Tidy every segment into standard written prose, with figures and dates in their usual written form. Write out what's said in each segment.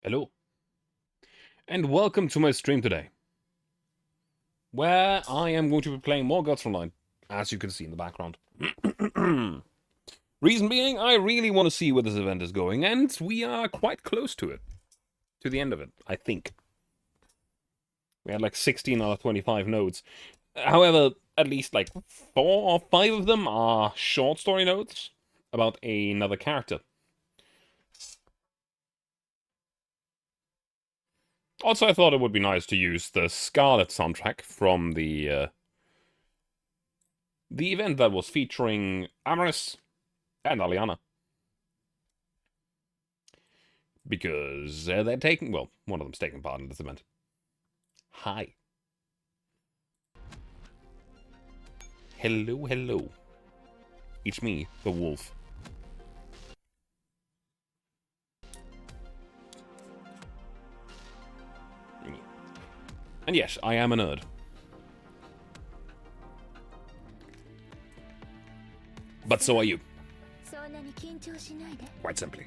Hello, and welcome to my stream today, where I am going to be playing more Gods Online, as you can see in the background. Reason being, I really want to see where this event is going, and we are quite close to it. To the end of it, I think. We had like 16 out of 25 nodes. However, at least like 4 or 5 of them are short story nodes about another character. Also, I thought it would be nice to use the Scarlet soundtrack from the event that was featuring Amaris and Aliana. Because they're taking, well, one of them's taking part in this event. Hi. Hello, hello. It's me, the wolf. And yes, I am a nerd. But so are you. Quite simply.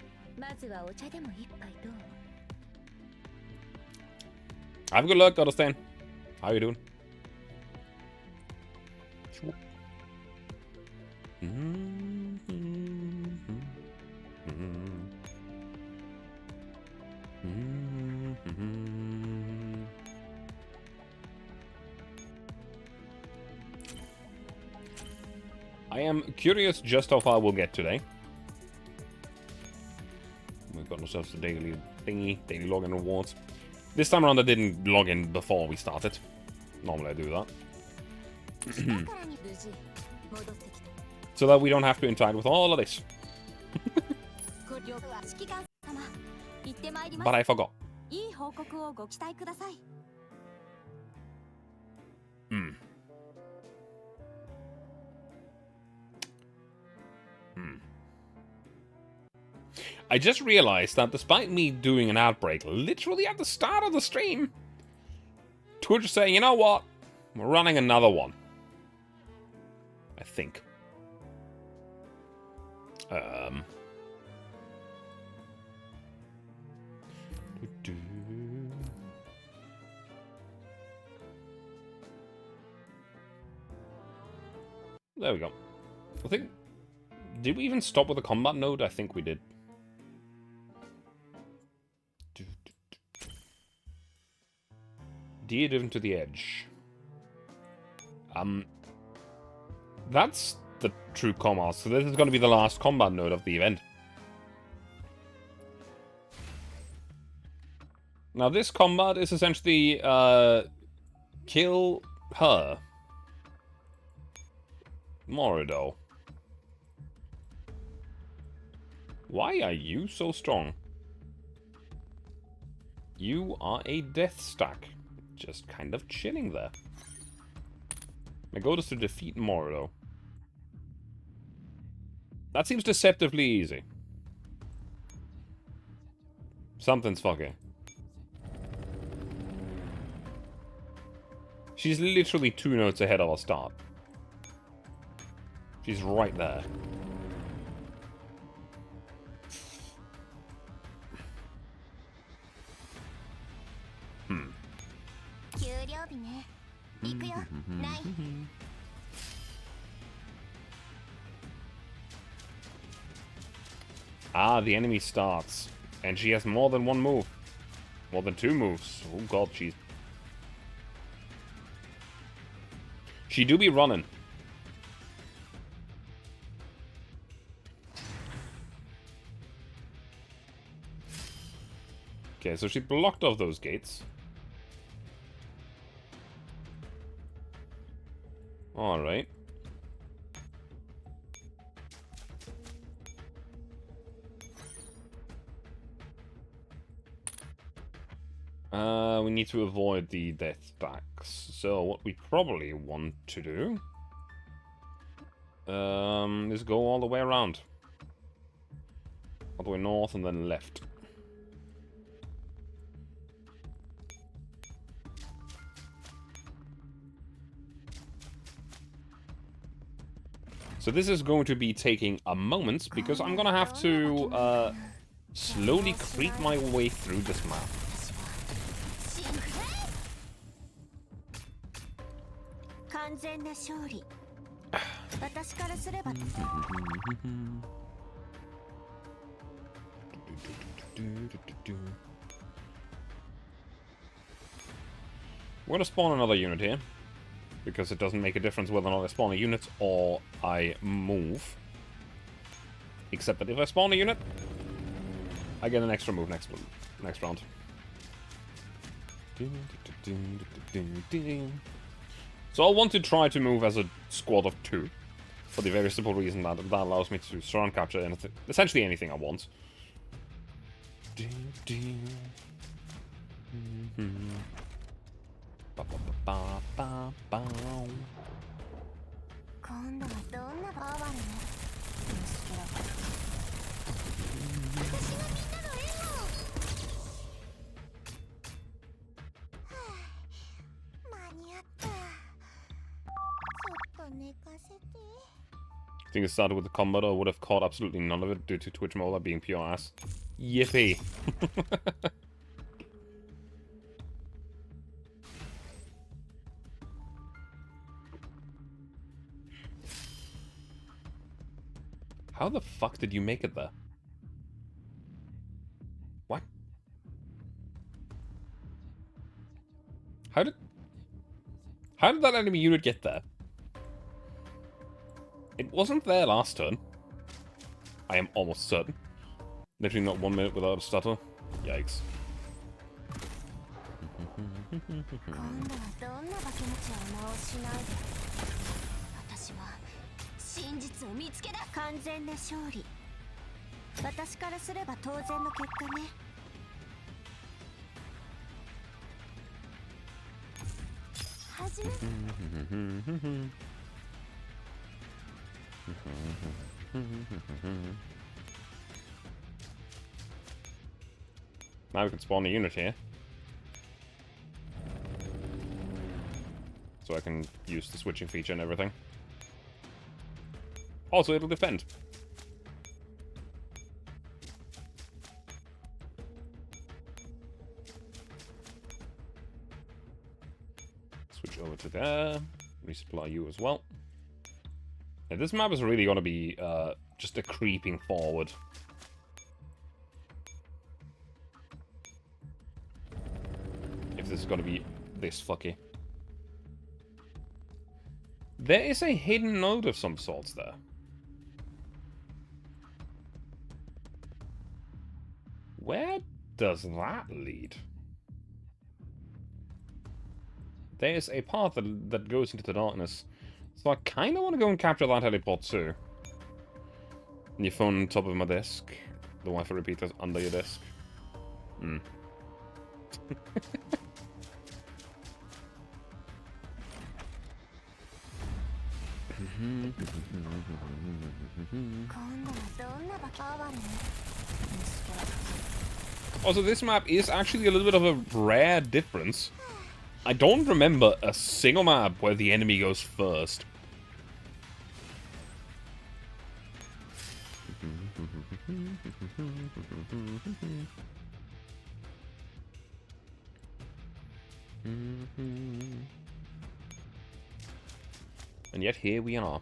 Have a good luck, Goddestan. How you doing? I am curious just how far we'll get today. We've got ourselves the daily thingy, daily login rewards. This time around I didn't log in before we started. Normally I do that. So that we don't have to interact with all of this. But I forgot. I just realized that despite me doing an outbreak literally at the start of the stream, Twitch is saying, you know what? We're running another one. I think. There we go. I think... Did we even stop with the combat node? I think we did. Dear driven to the edge. That's the true combat. So this is going to be the last combat node of the event. Now this combat is essentially kill her. Morido. Why are you so strong? You are a death stack. Just kind of chilling there. My goal is to defeat Morido. That seems deceptively easy. Something's fucking. She's literally 2 notes ahead of our start. She's right there. Ah, the enemy starts. And she has more than 1 move. More than 2 moves. Oh god, she do be running. Okay, so she blocked off those gates. Alright. We need to avoid the death stacks. So what we probably want to do is go all the way around. All the way north and then left. So this is going to be taking a moment, because I'm gonna have to slowly creep my way through this map. We're gonna spawn another unit here, because it doesn't make a difference whether or not I spawn a unit or I move. Except that if I spawn a unit, I get an extra move next round. So I'll want to try to move as a squad of 2, for the very simple reason that that allows me to surround capture anything, essentially anything I want. I think it started with the combat, I would have caught absolutely none of it due to Twitch Mola being pure ass. Yippee! How the fuck did you make it there? What? How did that enemy unit get there? It wasn't there last turn. I am almost certain. Literally not 1 minute without a stutter. Yikes. Now we can spawn a unit here. So I can use the switching feature and everything. Also, it'll defend. Switch over to there. Resupply you as well. Yeah, this map is really going to be just a creeping forward. If this is going to be this fucky. There is a hidden node of some sorts there. Where does that lead? There's a path that goes into the darkness. So I kind of want to go and capture that heliport too. And your phone on top of my desk. The Wi-Fi repeater's under your desk. Hmm. Also, this map is actually a little bit of a rare difference. I don't remember a single map where the enemy goes first. And yet here we are.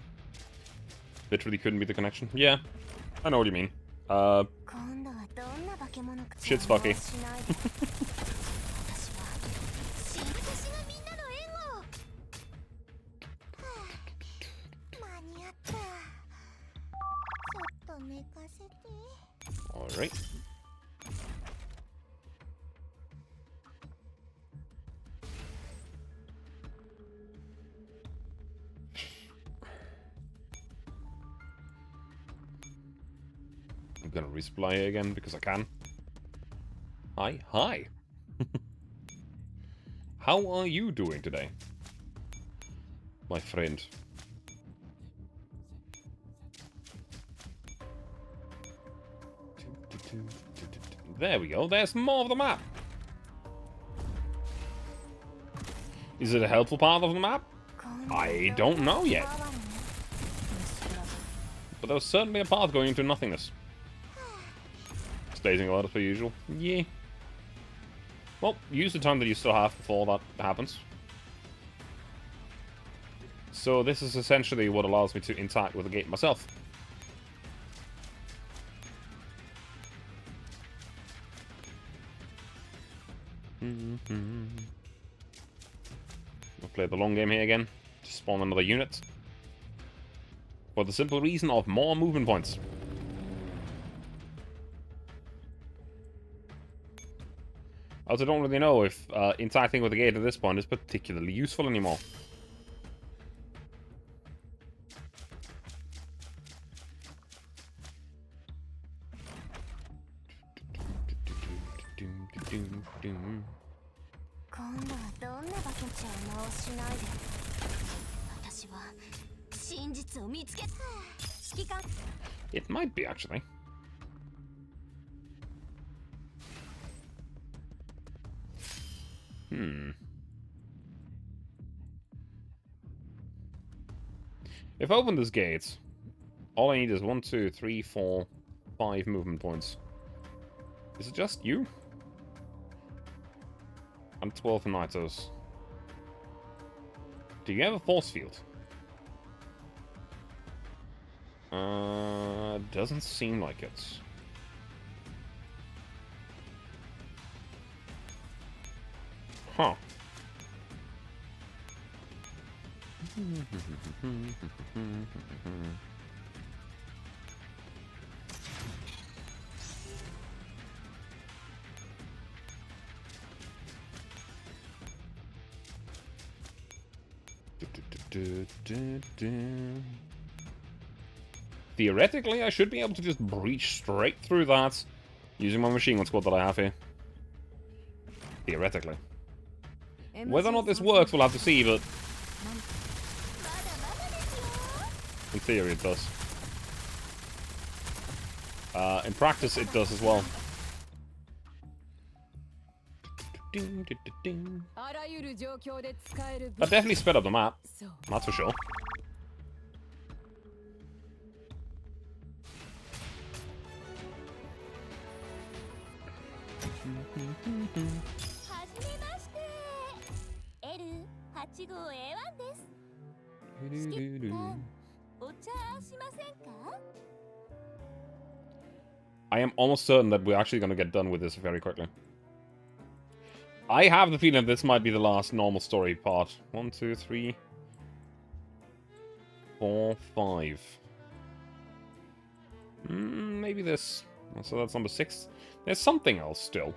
Literally couldn't be the connection. Yeah, I know what you mean. Shit's fucky. Alright. I'm gonna resupply it again because I can. Hi. How are you doing today, my friend? There we go. There's more of the map. Is it a helpful part of the map? I don't know yet. But there was certainly a path going into nothingness. spacing about as per usual. Yeah. Well, use the time that you still have before that happens. So this is essentially what allows me to interact with the gate myself. I'll play the long game here again. To spawn another unit. For the simple reason of more movement points. I also don't really know if interacting with the gate at this point is particularly useful anymore. It might be, actually. If I open this gate, all I need is 1, 2, 3, 4, 5 movement points. Is it just you? And 12 Nitos. Do you have a force field? Doesn't seem like it. Huh. Theoretically, I should be able to just breach straight through that using my machine gun squad that I have here. Theoretically. Whether or not this works, we'll have to see, but in theory it does. In practice, it does as well. That definitely sped up the map. That's for sure. I am almost certain that we're actually going to get done with this very quickly. I have the feeling this might be the last normal story part. 1, 2, 3, 4, 5. Maybe this. So that's number 6. There's something else still.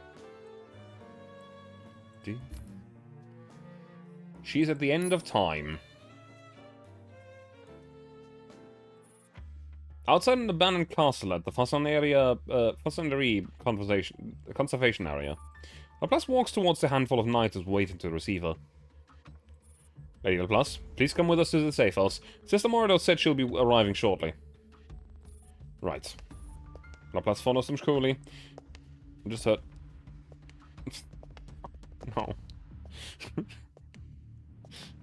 She's at the end of time. Outside an abandoned castle at the Fasanderie conservation area, Laplace walks towards the handful of knights waiting to receive her. Lady Laplace, please come with us to the safe house. Sister Morido said she'll be arriving shortly. Right. Laplace follows them coolly. I'm just hurt. No.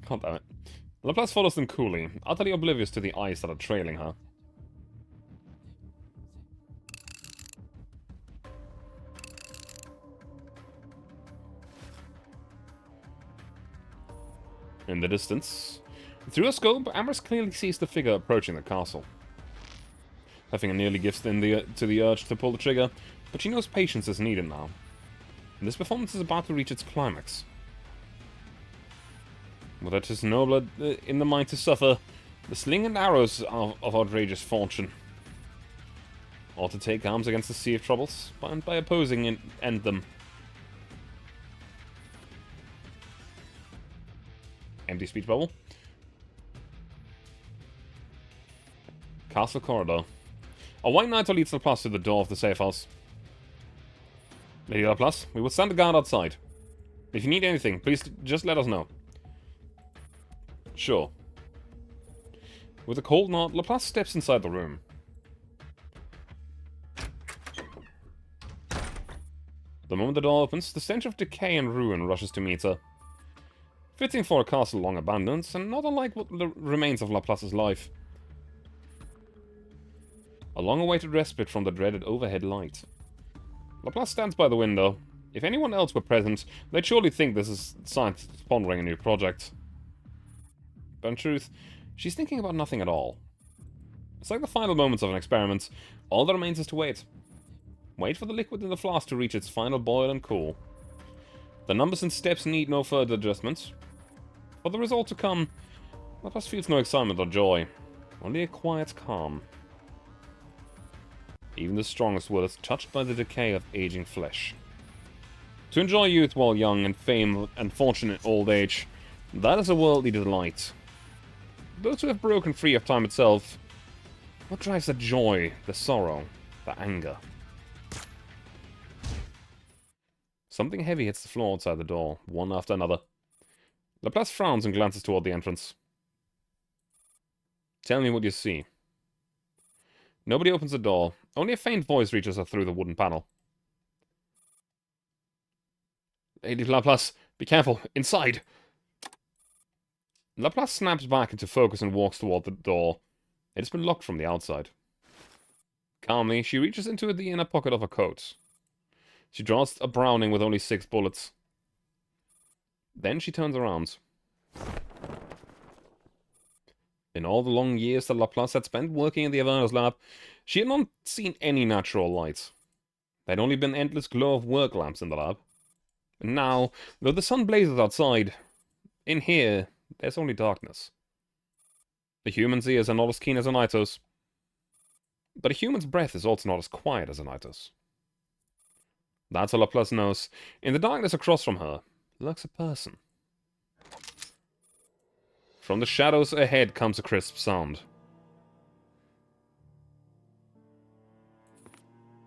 God damn it. Laplace follows them coolly, utterly oblivious to the eyes that are trailing her. In the distance, through a scope, Amherst clearly sees the figure approaching the castle. Heffinger nearly gives in to the urge to pull the trigger, but she knows patience is needed now. And this performance is about to reach its climax. Whether it is nobler in the mind to suffer the sling and arrows of outrageous fortune, or to take arms against the sea of troubles, and by opposing and end them. Empty speech bubble. Castle corridor. A white knight leads Laplace to the door of the safe house. Lady Laplace, we will stand a guard outside. If you need anything, please just let us know. Sure. With a cold nod, Laplace steps inside the room. The moment the door opens, the stench of decay and ruin rushes to meet her. Fitting for a castle long abandoned, and not unlike what the remains of Laplace's life. A long-awaited respite from the dreaded overhead light. Laplace stands by the window. If anyone else were present, they'd surely think this is scientists pondering a new project. But in truth, she's thinking about nothing at all. It's like the final moments of an experiment. All that remains is to wait. Wait for the liquid in the flask to reach its final boil and cool. The numbers and steps need no further adjustments. For the result to come, Laplace feels no excitement or joy, only a quiet calm. Even the strongest will is touched by the decay of aging flesh. To enjoy youth while young and fame and fortune in old age, that is a worldly delight. Those who have broken free of time itself, what drives the joy, the sorrow, the anger? Something heavy hits the floor outside the door, one after another. Laplace frowns and glances toward the entrance. Tell me what you see. Nobody opens the door. Only a faint voice reaches her through the wooden panel. Lady Laplace, be careful. Inside! Laplace snaps back into focus and walks toward the door. It has been locked from the outside. Calmly, she reaches into the inner pocket of her coat. She draws a Browning with only 6 bullets. Then she turns around. In all the long years that Laplace had spent working in the Avernus lab, she had not seen any natural light. There had only been endless glow of work lamps in the lab. And now, though the sun blazes outside, in here, there's only darkness. The human's ears are not as keen as Anito's. But a human's breath is also not as quiet as Anito's. That's all Laplace knows. In the darkness across from her lurks a person. From the shadows ahead comes a crisp sound.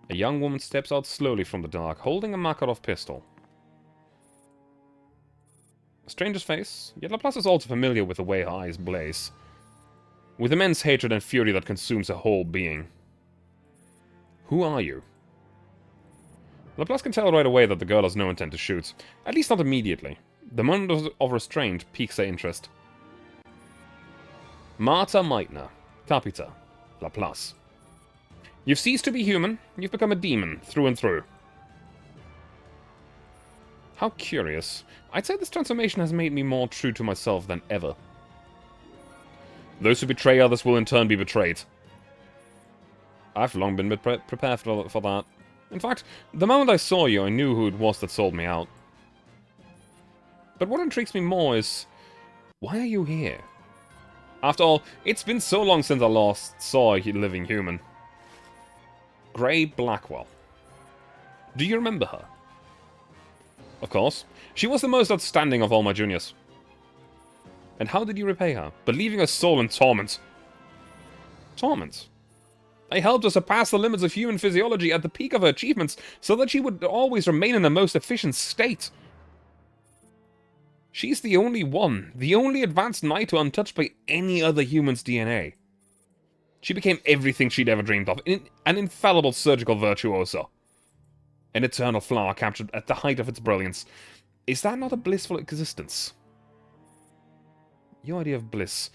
A young woman steps out slowly from the dark, holding a Makarov pistol. A stranger's face, yet Laplace is also familiar with the way her eyes blaze. With immense hatred and fury that consumes her whole being. Who are you? Laplace can tell right away that the girl has no intent to shoot. At least not immediately. The moment of restraint piques her interest. Marta Meitner, Capita, Laplace. You've ceased to be human, you've become a demon, through and through. How curious. I'd say this transformation has made me more true to myself than ever. Those who betray others will in turn be betrayed. I've long been prepared for that. In fact, the moment I saw you, I knew who it was that sold me out. But what intrigues me more is, why are you here? After all, it's been so long since I last saw a living human. Gray Blackwell. Do you remember her? Of course. She was the most outstanding of all my juniors. And how did you repay her? Believing her soul in torment. Torment? I helped her surpass the limits of human physiology at the peak of her achievements, so that she would always remain in the most efficient state. She's the only one, the only advanced Naito untouched by any other human's DNA. She became everything she'd ever dreamed of, an infallible surgical virtuoso. An eternal flower captured at the height of its brilliance. Is that not a blissful existence? Your idea of bliss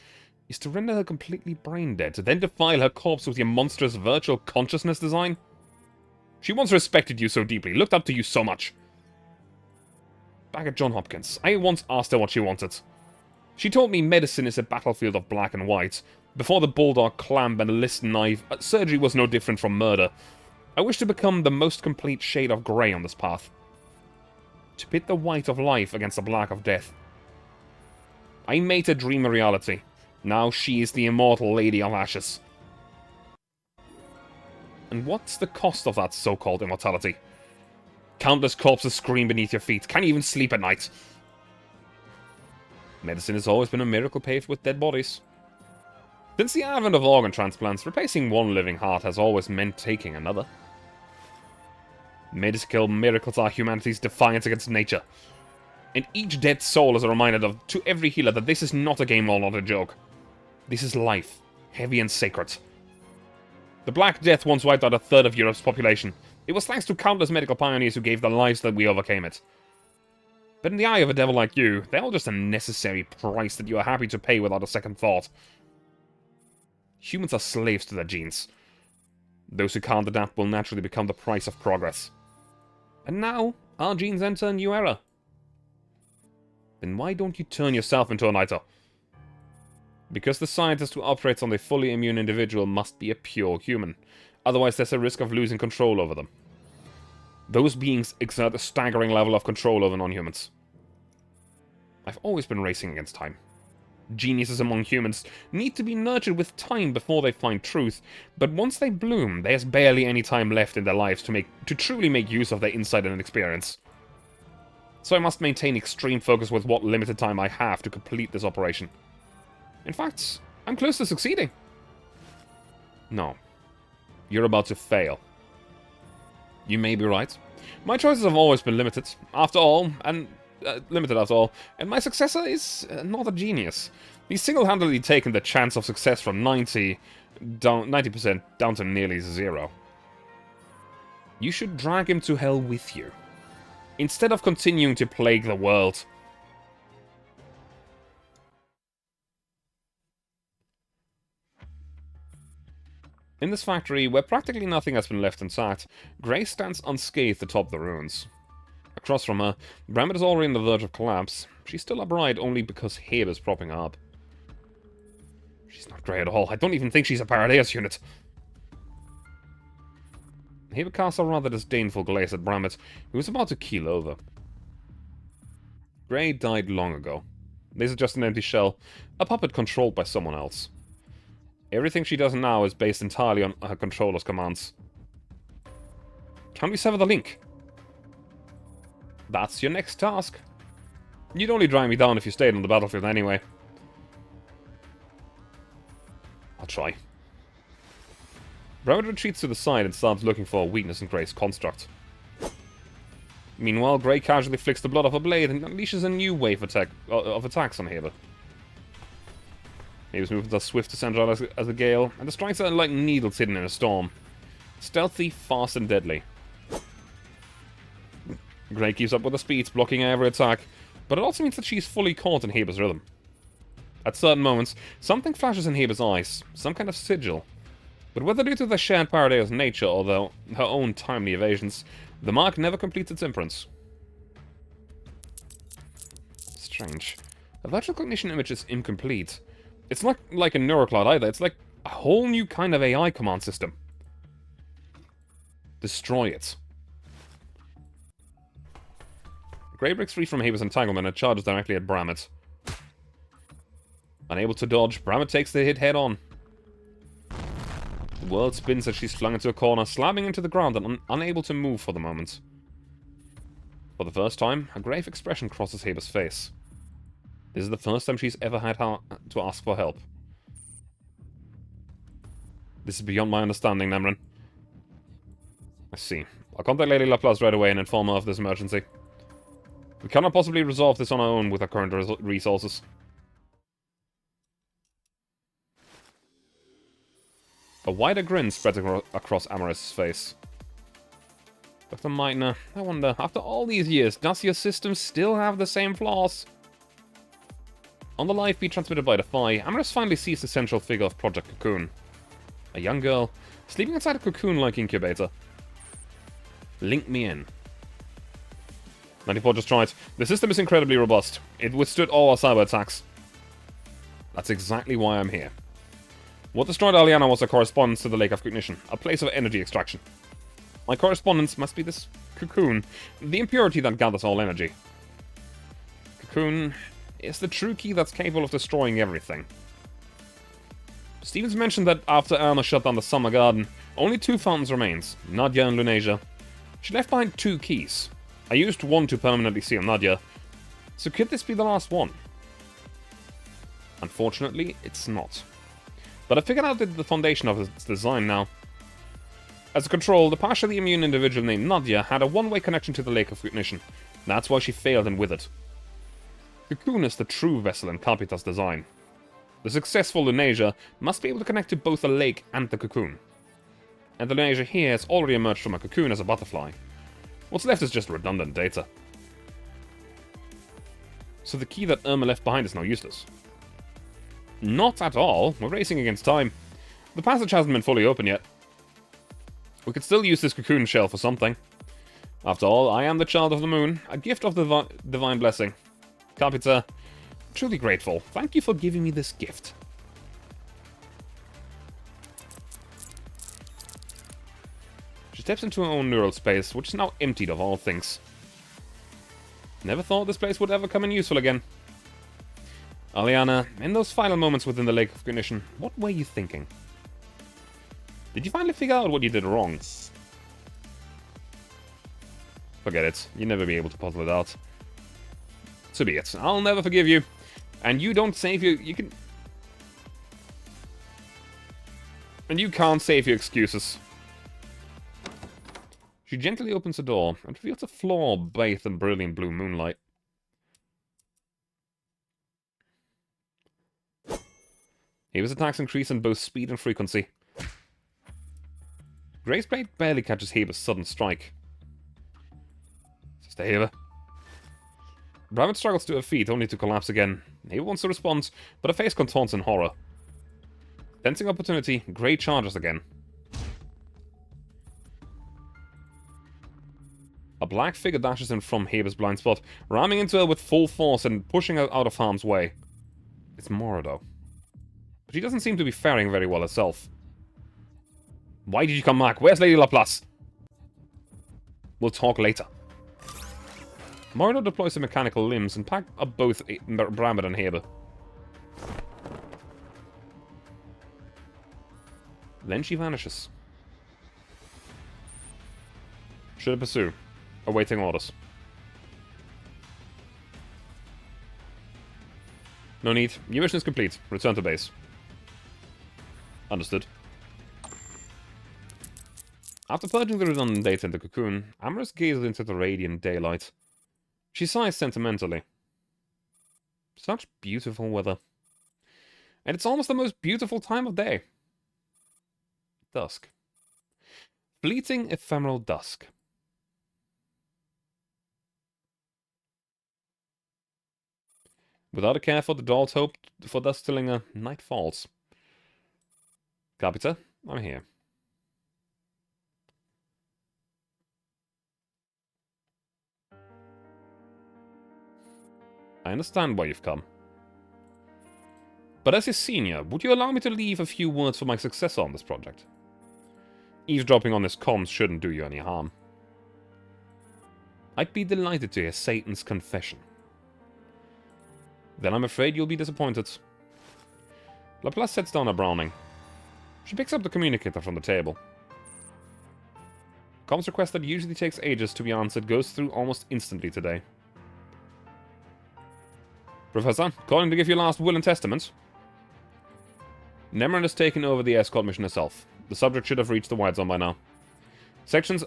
is to render her completely brain-dead, to then defile her corpse with your monstrous virtual consciousness design? She once respected you so deeply, looked up to you so much. Back at Johns Hopkins, I once asked her what she wanted. She told me medicine is a battlefield of black and white. Before the bulldog clamp and list knife, surgery was no different from murder. I wish to become the most complete shade of grey on this path. To pit the white of life against the black of death. I made her dream a reality. Now she is the immortal Lady of Ashes. And what's the cost of that so-called immortality? Countless corpses scream beneath your feet. Can't even sleep at night. Medicine has always been a miracle paved with dead bodies. Since the advent of organ transplants, replacing one living heart has always meant taking another. Medical miracles are humanity's defiance against nature. And each dead soul is a reminder to every healer that this is not a game or not a joke. This is life, heavy and sacred. The Black Death once wiped out a third of Europe's population. It was thanks to countless medical pioneers who gave their lives that we overcame it. But in the eye of a devil like you, they're all just a necessary price that you are happy to pay without a second thought. Humans are slaves to their genes. Those who can't adapt will naturally become the price of progress. And now, our genes enter a new era. Then why don't you turn yourself into a Niter? Because the scientist who operates on a fully immune individual must be a pure human. Otherwise, there's a risk of losing control over them. Those beings exert a staggering level of control over non-humans. I've always been racing against time. Geniuses among humans need to be nurtured with time before they find truth, but once they bloom, there's barely any time left in their lives to truly make use of their insight and experience. So I must maintain extreme focus with what limited time I have to complete this operation. In fact, I'm close to succeeding. No. You're about to fail. You may be right. My choices have always been limited, after all, and my successor is not a genius. He's single-handedly taken the chance of success from 90% down to nearly 0. You should drag him to hell with you, instead of continuing to plague the world. In this factory, where practically nothing has been left intact, Grace stands unscathed atop the ruins. Across from her, Brammet is already on the verge of collapse. She's still upright only because Heber's propping her up. She's not grey at all. I don't even think she's a Paradeus unit. Heber casts a rather disdainful glance at Brammet, who is about to keel over. Grey died long ago. This is just an empty shell, a puppet controlled by someone else. Everything she does now is based entirely on her controller's commands. Can we sever the link? That's your next task. You'd only drag me down if you stayed on the battlefield anyway. I'll try. Brammet retreats to the side and starts looking for a weakness in Grey's construct. Meanwhile, Grey casually flicks the blood off a blade and unleashes a new wave of attacks on Heber. Heber's movements are swift to center out as a gale, and the strikes are like needles hidden in a storm. Stealthy, fast, and deadly. Grey keeps up with the speeds, blocking every attack, but it also means that she's fully caught in Heber's rhythm. At certain moments, something flashes in Heber's eyes, some kind of sigil. But whether due to the shared Paradeus nature or her own timely evasions, the mark never completes its imprints. Strange. A virtual cognition image is incomplete. It's not like a neurocloud either, it's like a whole new kind of AI command system. Destroy it. Grey breaks free from Heber's entanglement and charges directly at Brammet. Unable to dodge, Brammet takes the hit head on. The world spins as she's flung into a corner, slamming into the ground and unable to move for the moment. For the first time, a grave expression crosses Heber's face. This is the first time she's ever had to ask for help. This is beyond my understanding, Nemrin. I see. I'll contact Lady Laplace right away and inform her of this emergency. We cannot possibly resolve this on our own with our current resources. A wider grin spreads across Amaris' face. Dr. Meitner, I wonder, after all these years, does your system still have the same flaws? On the live feed transmitted by Defy, Amaris finally sees the central figure of Project Cocoon. A young girl, sleeping inside a cocoon-like incubator. Link me in. 94 just tried. The system is incredibly robust. It withstood all our cyber attacks. That's exactly why I'm here. What destroyed Aliana was a correspondence to the Lake of Cognition, a place of energy extraction. My correspondence must be this cocoon, the impurity that gathers all energy. Cocoon is the true key that's capable of destroying everything. Stevens mentioned that after Erna shut down the Summer Garden, only 2 fountains remains, Nadia and Lunasia. She left behind 2 keys. I used one to permanently seal Nadia, so could this be the last one? Unfortunately, it's not. But I figured out the foundation of its design now. As a control, the partially immune individual named Nadia had a one-way connection to the Lake of Cognition. That's why she failed and withered. Cocoon is the true vessel in Capita's design. The successful Lunasia must be able to connect to both the lake and the cocoon. And the Lunasia here has already emerged from a cocoon as a butterfly. What's left is just redundant data. So the key that Irma left behind is now useless. Not at all. We're racing against time. The passage hasn't been fully open yet. We could still use this cocoon shell for something. After all, I am the child of the moon, a gift of the divine blessing. Capita, truly grateful. Thank you for giving me this gift. She steps into her own neural space, which is now emptied of all things. Never thought this place would ever come in useful again. Aliana, in those final moments within the Lake of Cognition, what were you thinking? Did you finally figure out what you did wrong? Forget it. You'll never be able to puzzle it out. So be it. I'll never forgive you. And you don't save you can... And you can't save your excuses. She gently opens the door and reveals a floor bathed in brilliant blue moonlight. Haber's attacks increase in both speed and frequency. Grace Blade barely catches Haber's sudden strike. Sister Haber. Bravit struggles to her feet, only to collapse again. Haber wants to respond, but her face contorts in horror. Sensing opportunity, Grey charges again. A black figure dashes in from Haber's blind spot, ramming into her with full force and pushing her out of harm's way. It's Mora, though. But she doesn't seem to be faring very well herself. Why did you come back? Where's Lady Laplace? We'll talk later. Mora deploys her mechanical limbs and pack up both Bramber and Haber. Then she vanishes. Should I pursue? Awaiting orders. No need. Your mission is complete. Return to base. Understood. After purging the redundant data in the cocoon, Amorous gazes into the radiant daylight. She sighs sentimentally. Such beautiful weather. And it's almost the most beautiful time of day. Dusk. Fleeting ephemeral dusk. Without a care for the doll's hope for dusk to linger, night falls. Capita, I'm here. I understand why you've come. But as your senior, would you allow me to leave a few words for my successor on this project? Eavesdropping on his comms shouldn't do you any harm. I'd be delighted to hear Satan's confession. Then I'm afraid you'll be disappointed. Laplace sets down her Browning. She picks up the communicator from the table. Comms request that usually takes ages to be answered goes through almost instantly today. Professor, calling to give your last will and testament. Nemron has taken over the escort mission herself. The subject should have reached the White Zone by now. Sections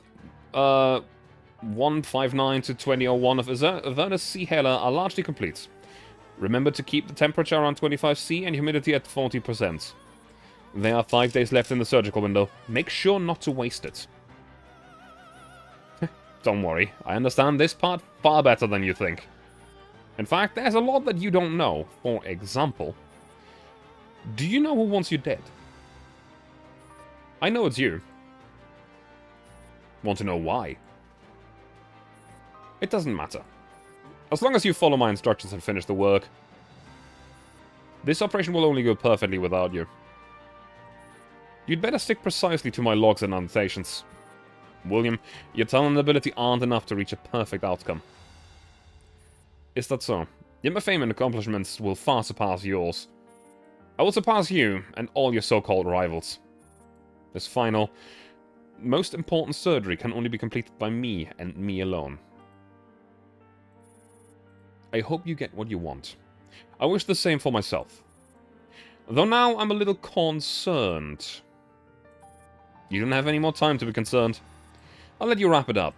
159 to 2001 of Avernus Sea Hailer are largely complete. Remember to keep the temperature around 25°C and humidity at 40%. There are 5 days left in the surgical window. Make sure not to waste it. Don't worry, I understand this part far better than you think. In fact, there's a lot that you don't know. For example, do you know who wants you dead? I know it's you. Want to know why? It doesn't matter. As long as you follow my instructions and finish the work. This operation will only go perfectly without you. You'd better stick precisely to my logs and annotations. William, your talent and ability aren't enough to reach a perfect outcome. Is that so? Yet my fame and accomplishments will far surpass yours. I will surpass you and all your so-called rivals. This final, most important surgery can only be completed by me and me alone. I hope you get what you want. I wish the same for myself. Though now I'm a little concerned. You don't have any more time to be concerned. I'll let you wrap it up.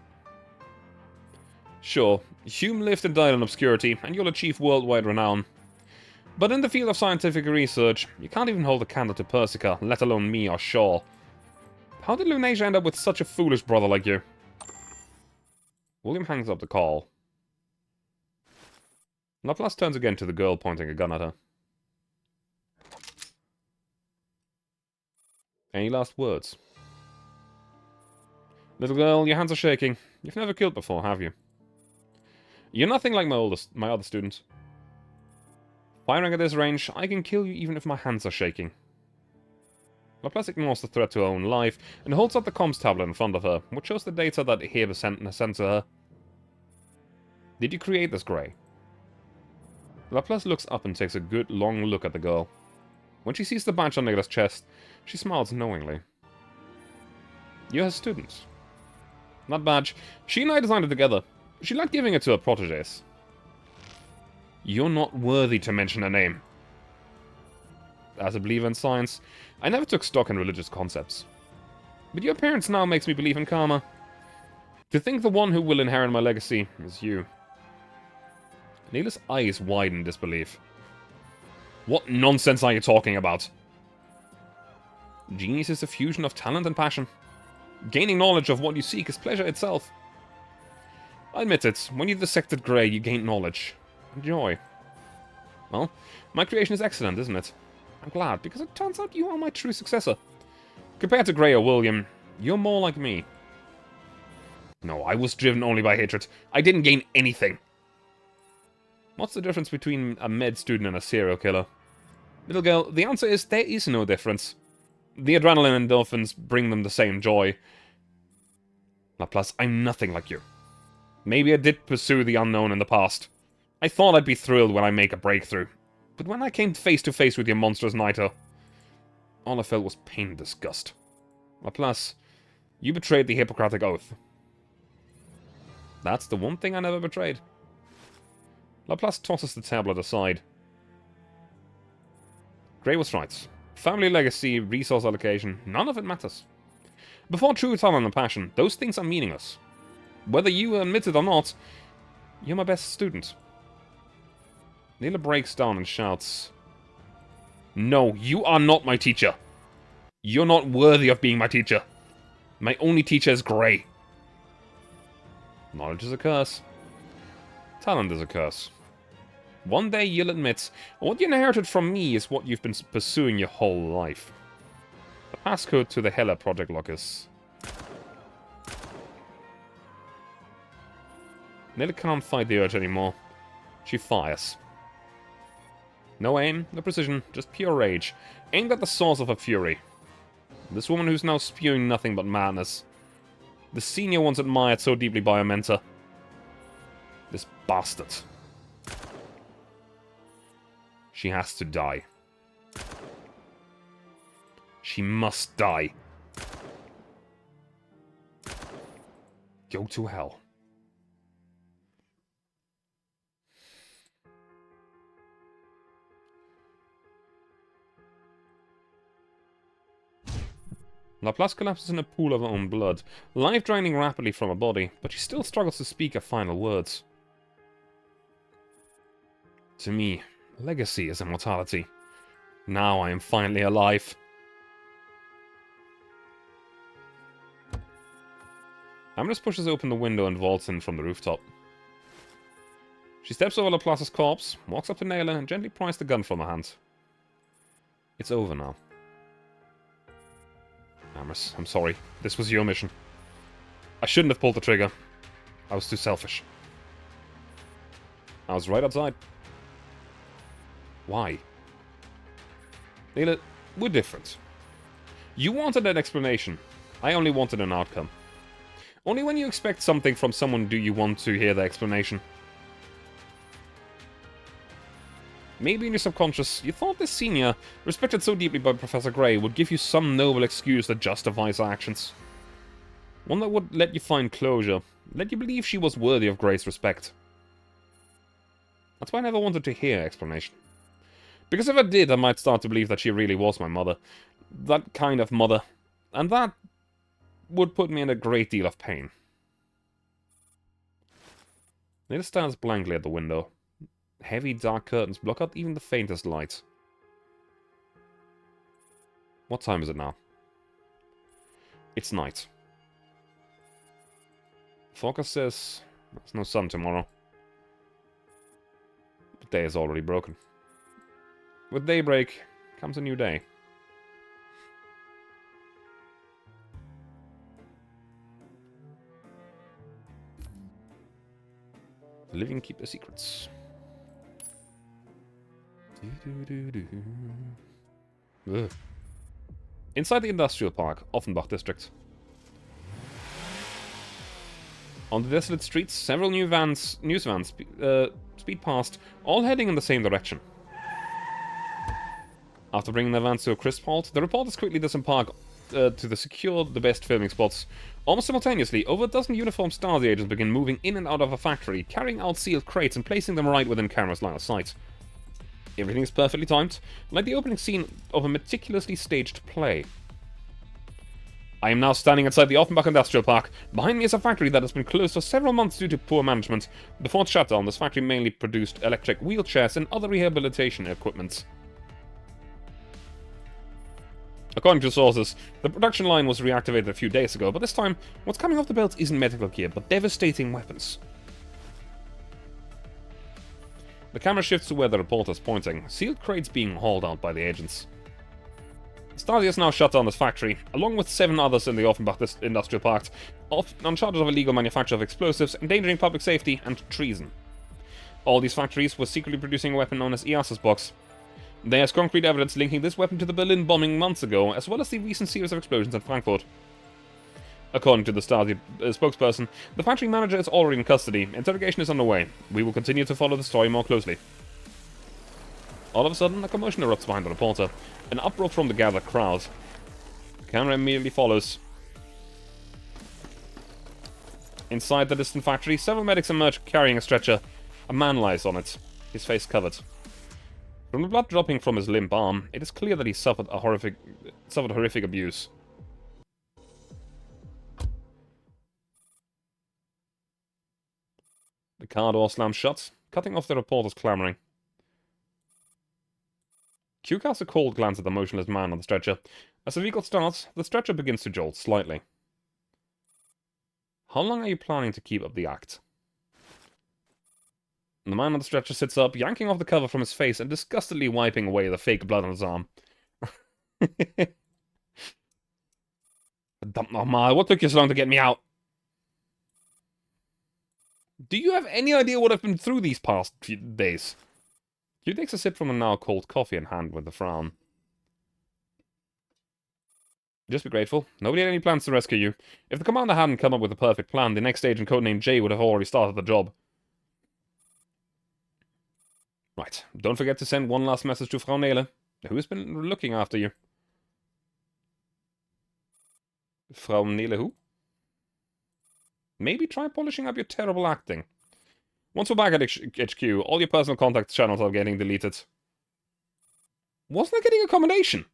Sure, Hume lived and died in obscurity, and you'll achieve worldwide renown. But in the field of scientific research, you can't even hold a candle to Persica, let alone me or Shaw. How did Lunasia end up with such a foolish brother like you? William hangs up the call. Laplace turns again to the girl, pointing a gun at her. Any last words? Little girl, your hands are shaking. You've never killed before, have you? You're nothing like my other students. Firing at this range, I can kill you even if my hands are shaking. Laplace ignores the threat to her own life and holds up the comms tablet in front of her, which shows the data that Hebe sent to her. Did you create this, Grey? Laplace looks up and takes a good long look at the girl. When she sees the badge on Nicholas' chest, she smiles knowingly. You're her student. That badge, she and I designed it together. She liked giving it to her protégés. You're not worthy to mention her name. As a believer in science, I never took stock in religious concepts. But your appearance now makes me believe in karma. To think the one who will inherit my legacy is you. Neela's eyes widen in disbelief. What nonsense are you talking about? Genius is a fusion of talent and passion. Gaining knowledge of what you seek is pleasure itself. I admit it, when you dissected Grey, you gained knowledge. And joy. Well, my creation is excellent, isn't it? I'm glad, because it turns out you are my true successor. Compared to Grey or William, you're more like me. No, I was driven only by hatred. I didn't gain anything. What's the difference between a med student and a serial killer? Little girl, the answer is there is no difference. The adrenaline and endorphins bring them the same joy. Laplace, I'm nothing like you. Maybe I did pursue the unknown in the past. I thought I'd be thrilled when I make a breakthrough. But when I came face to face with your monstrous Naito, all I felt was pain and disgust. Laplace, you betrayed the Hippocratic Oath. That's the one thing I never betrayed. Laplace tosses the tablet aside. Grey was right. Family legacy, resource allocation, none of it matters. Before true talent and passion, those things are meaningless. Whether you admit it or not, you're my best student. Neela breaks down and shouts, No, you are not my teacher. You're not worthy of being my teacher. My only teacher is Grey. Knowledge is a curse. Talent is a curse. One day you'll admit, what you inherited from me is what you've been pursuing your whole life. The passcode to the Hela project log is... Neela can't fight the urge anymore. She fires. No aim, no precision, just pure rage, aimed at the source of her fury. This woman who's now spewing nothing but madness. The senior once admired so deeply by her mentor. This bastard. She has to die. She must die. Go to hell. Laplace collapses in a pool of her own blood, life draining rapidly from her body, but she still struggles to speak her final words. To me, legacy is immortality. Now I am finally alive. Ambrose pushes open the window and vaults in from the rooftop. She steps over Laplace's corpse, walks up to Neela, and gently pries the gun from her hand. It's over now. Ambrose, I'm sorry. This was your mission. I shouldn't have pulled the trigger. I was too selfish. I was right outside. Why? Neela, we're different. You wanted an explanation. I only wanted an outcome. Only when you expect something from someone do you want to hear the explanation. Maybe in your subconscious, you thought this senior, respected so deeply by Professor Grey, would give you some noble excuse that justifies her actions. One that would let you find closure, let you believe she was worthy of Grey's respect. That's why I never wanted to hear her explanation. Because if I did, I might start to believe that she really was my mother. That kind of mother. And that would put me in a great deal of pain. Neela stares blankly at the window. Heavy, dark curtains block out even the faintest light. What time is it now? It's night. Focus says there's no sun tomorrow. The day is already broken. With daybreak comes a new day. The living keep their secrets. Ugh. Inside the industrial park, Offenbach district. On the desolate streets, several news vans speed past, all heading in the same direction. After bringing their vans to a crisp halt, the reporters quickly disembark to secure the best filming spots. Almost simultaneously, over a dozen uniformed Stasi agents begin moving in and out of a factory, carrying out sealed crates and placing them right within camera's line of sight. Everything is perfectly timed, like the opening scene of a meticulously staged play. I am now standing inside the Offenbach Industrial Park. Behind me is a factory that has been closed for several months due to poor management. Before its shutdown, this factory mainly produced electric wheelchairs and other rehabilitation equipment. According to sources, the production line was reactivated a few days ago, but this time, what's coming off the belt isn't medical gear, but devastating weapons. The camera shifts to where the reporter's pointing, sealed crates being hauled out by the agents. Stasi has now shut down this factory, along with 7 others in the Offenbach Industrial Park, on charges of illegal manufacture of explosives, endangering public safety, and treason. All these factories were secretly producing a weapon known as IASA's box. There's concrete evidence linking this weapon to the Berlin bombing months ago, as well as the recent series of explosions in Frankfurt. According to the Stasi spokesperson, the factory manager is already in custody. Interrogation is underway. We will continue to follow the story more closely. All of a sudden, a commotion erupts behind the reporter. An uproar from the gathered crowd. The camera immediately follows. Inside the distant factory, several medics emerge carrying a stretcher. A man lies on it, his face covered. From the blood dropping from his limp arm, it is clear that he suffered horrific abuse. The car door slams shut, cutting off the reporter's clamoring. Q casts a cold glance at the motionless man on the stretcher. As the vehicle starts, the stretcher begins to jolt slightly. How long are you planning to keep up the act? The man on the stretcher sits up, yanking off the cover from his face and disgustedly wiping away the fake blood on his arm. What took you so long to get me out? Do you have any idea what I've been through these past few days? Q takes a sip from a now cold coffee in hand with a frown. Just be grateful. Nobody had any plans to rescue you. If the commander hadn't come up with a perfect plan, the next agent codenamed Jay would have already started the job. Right. Don't forget to send one last message to Frau Nele, who's been looking after you. Frau Nele who? Maybe try polishing up your terrible acting. Once we're back at HQ, all your personal contact channels are getting deleted. Wasn't I getting a commendation?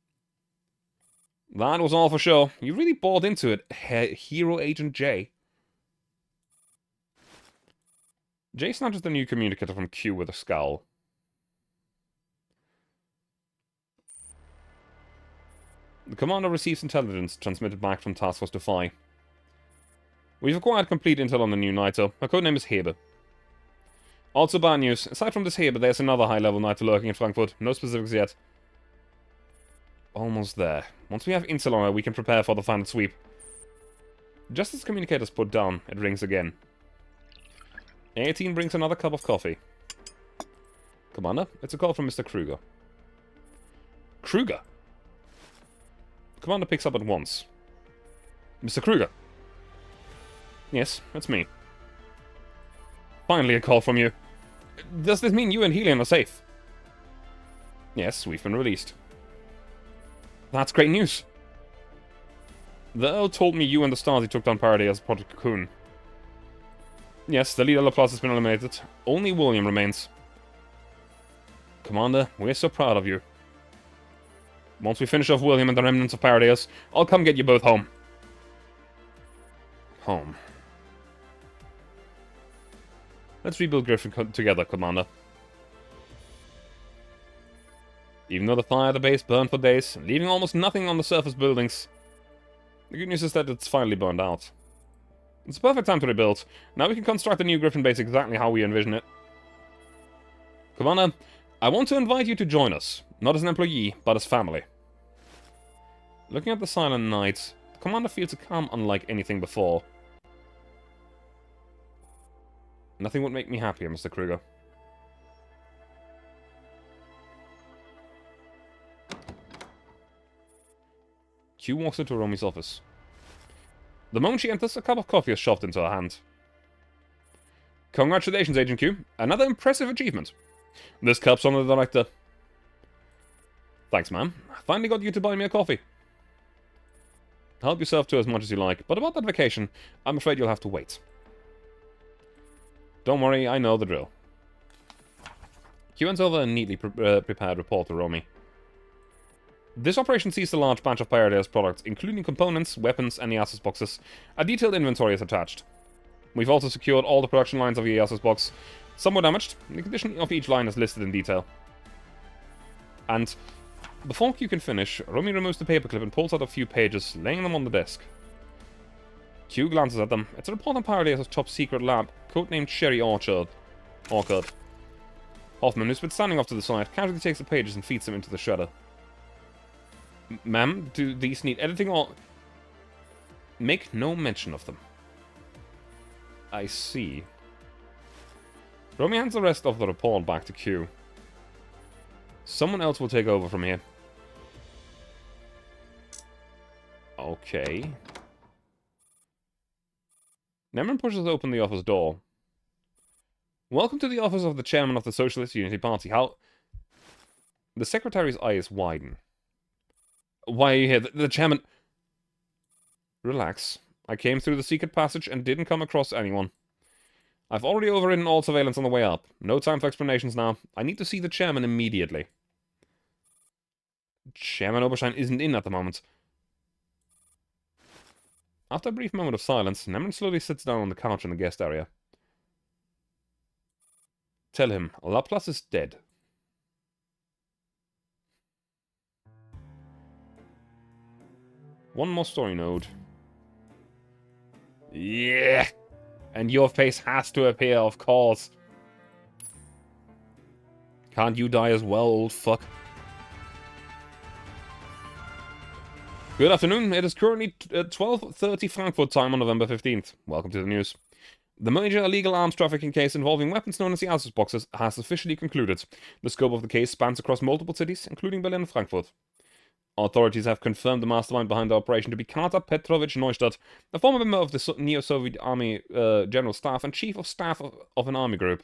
That was all for show. You really bought into it, Hero Agent J. J snatches the new communicator from Q with a scowl. The commander receives intelligence transmitted back from Task Force Defy. We've acquired complete intel on the new Naito. Her codename is Heber. Also bad news. Aside from this Heber, there's another high-level Naito lurking in Frankfurt. No specifics yet. Almost there. Once we have intel on her, we can prepare for the final sweep. Just as the communicator's put down, it rings again. A18 brings another cup of coffee. Commander, it's a call from Mr. Kruger. Kruger? The commander picks up at once. Mr. Kruger? Yes, that's me. Finally a call from you. Does this mean you and Helion are safe? Yes, we've been released. That's great news. The Earl told me you and the Stasi took down Faraday as Project Cocoon. Yes, the leader Laplace has been eliminated. Only William remains. Commander, we're so proud of you. Once we finish off William and the remnants of Paradise, I'll come get you both home. Home. Let's rebuild Griffin together, Commander. Even though the fire at the base burned for days, leaving almost nothing on the surface buildings, the good news is that it's finally burned out. It's a perfect time to rebuild. Now we can construct a new Griffin base exactly how we envision it. Commander, I want to invite you to join us. Not as an employee, but as family. Looking at the silent night, the Commander feels a calm unlike anything before. Nothing would make me happier, Mr. Kruger. Q walks into Romi's office. The moment she enters, a cup of coffee is shoved into her hand. Congratulations, Agent Q. Another impressive achievement. This cup's on the director. Thanks, ma'am. Finally got you to buy me a coffee. Help yourself to as much as you like, but about that vacation, I'm afraid you'll have to wait. Don't worry, I know the drill. Q hands over a neatly prepared report to Romy. This operation seized a large batch of Pirate's products, including components, weapons, and EASA's boxes. A detailed inventory is attached. We've also secured all the production lines of EASA's box. Some were damaged. The condition of each line is listed in detail. And before Q can finish, Romy removes the paperclip and pulls out a few pages, laying them on the desk. Q glances at them. It's a report on Pirate's top-secret lab, codenamed Cherry Orchard. Hoffman, who's been standing off to the side, casually takes the pages and feeds them into the shredder. Ma'am, do these need editing or... Make no mention of them. I see. Romy hands the rest of the report back to Q. Someone else will take over from here. Okay. Nemron pushes open the office door. Welcome to the office of the chairman of the Socialist Unity Party. How... The secretary's eyes widen. Why are you here? The chairman... Relax. I came through the secret passage and didn't come across anyone. I've already overridden all surveillance on the way up. No time for explanations now. I need to see the chairman immediately. Chairman Oberstein isn't in at the moment. After a brief moment of silence, Nemron slowly sits down on the couch in the guest area. Tell him, Laplace is dead. One more story node. Yeah! And your face has to appear, of course. Can't you die as well, old fuck? Good afternoon. It is currently 12:30 Frankfurt time on November 15th. Welcome to the news. The major illegal arms trafficking case involving weapons known as the EASA's boxes has officially concluded. The scope of the case spans across multiple cities, including Berlin and Frankfurt. Authorities have confirmed the mastermind behind the operation to be Katar Petrovich Neustadt, a former member of the Neo-Soviet Army General Staff and Chief of Staff of an army group.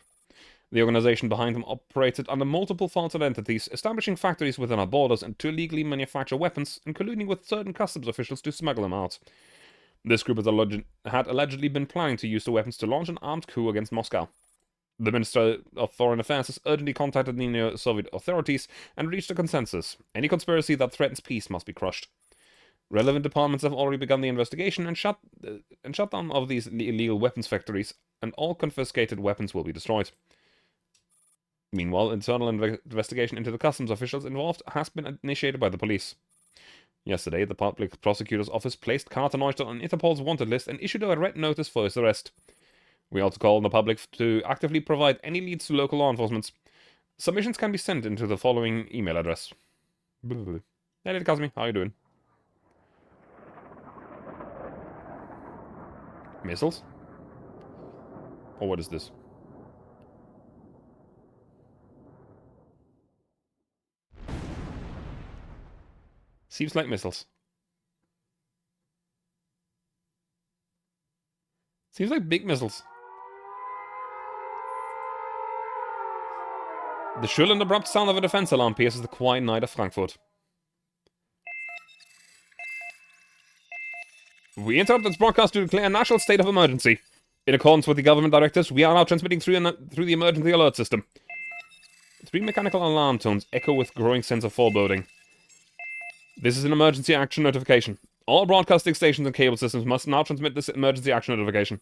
The organization behind them operated under multiple false identities, establishing factories within our borders and to illegally manufacture weapons, and colluding with certain customs officials to smuggle them out. This group had allegedly been planning to use the weapons to launch an armed coup against Moscow. The Minister of Foreign Affairs has urgently contacted the Neo-Soviet authorities and reached a consensus. Any conspiracy that threatens peace must be crushed. Relevant departments have already begun the investigation and shutdown of these illegal weapons factories, and all confiscated weapons will be destroyed. Meanwhile, internal investigation into the customs officials involved has been initiated by the police. Yesterday, the Public Prosecutor's Office placed Katar Neustadt on Interpol's wanted list and issued a red notice for his arrest. We also call on the public to actively provide any leads to local law enforcement. Submissions can be sent into the following email address. Hey, little Kazumi, how are you doing? Missiles? Or what is this? Seems like missiles. Seems like big missiles. The shrill and abrupt sound of a defense alarm pierces the quiet night of Frankfurt. We interrupt this broadcast to declare a national state of emergency. In accordance with the government directives, we are now transmitting through the emergency alert system. 3 mechanical alarm tones echo with growing sense of foreboding. This is an emergency action notification. All broadcasting stations and cable systems must now transmit this emergency action notification.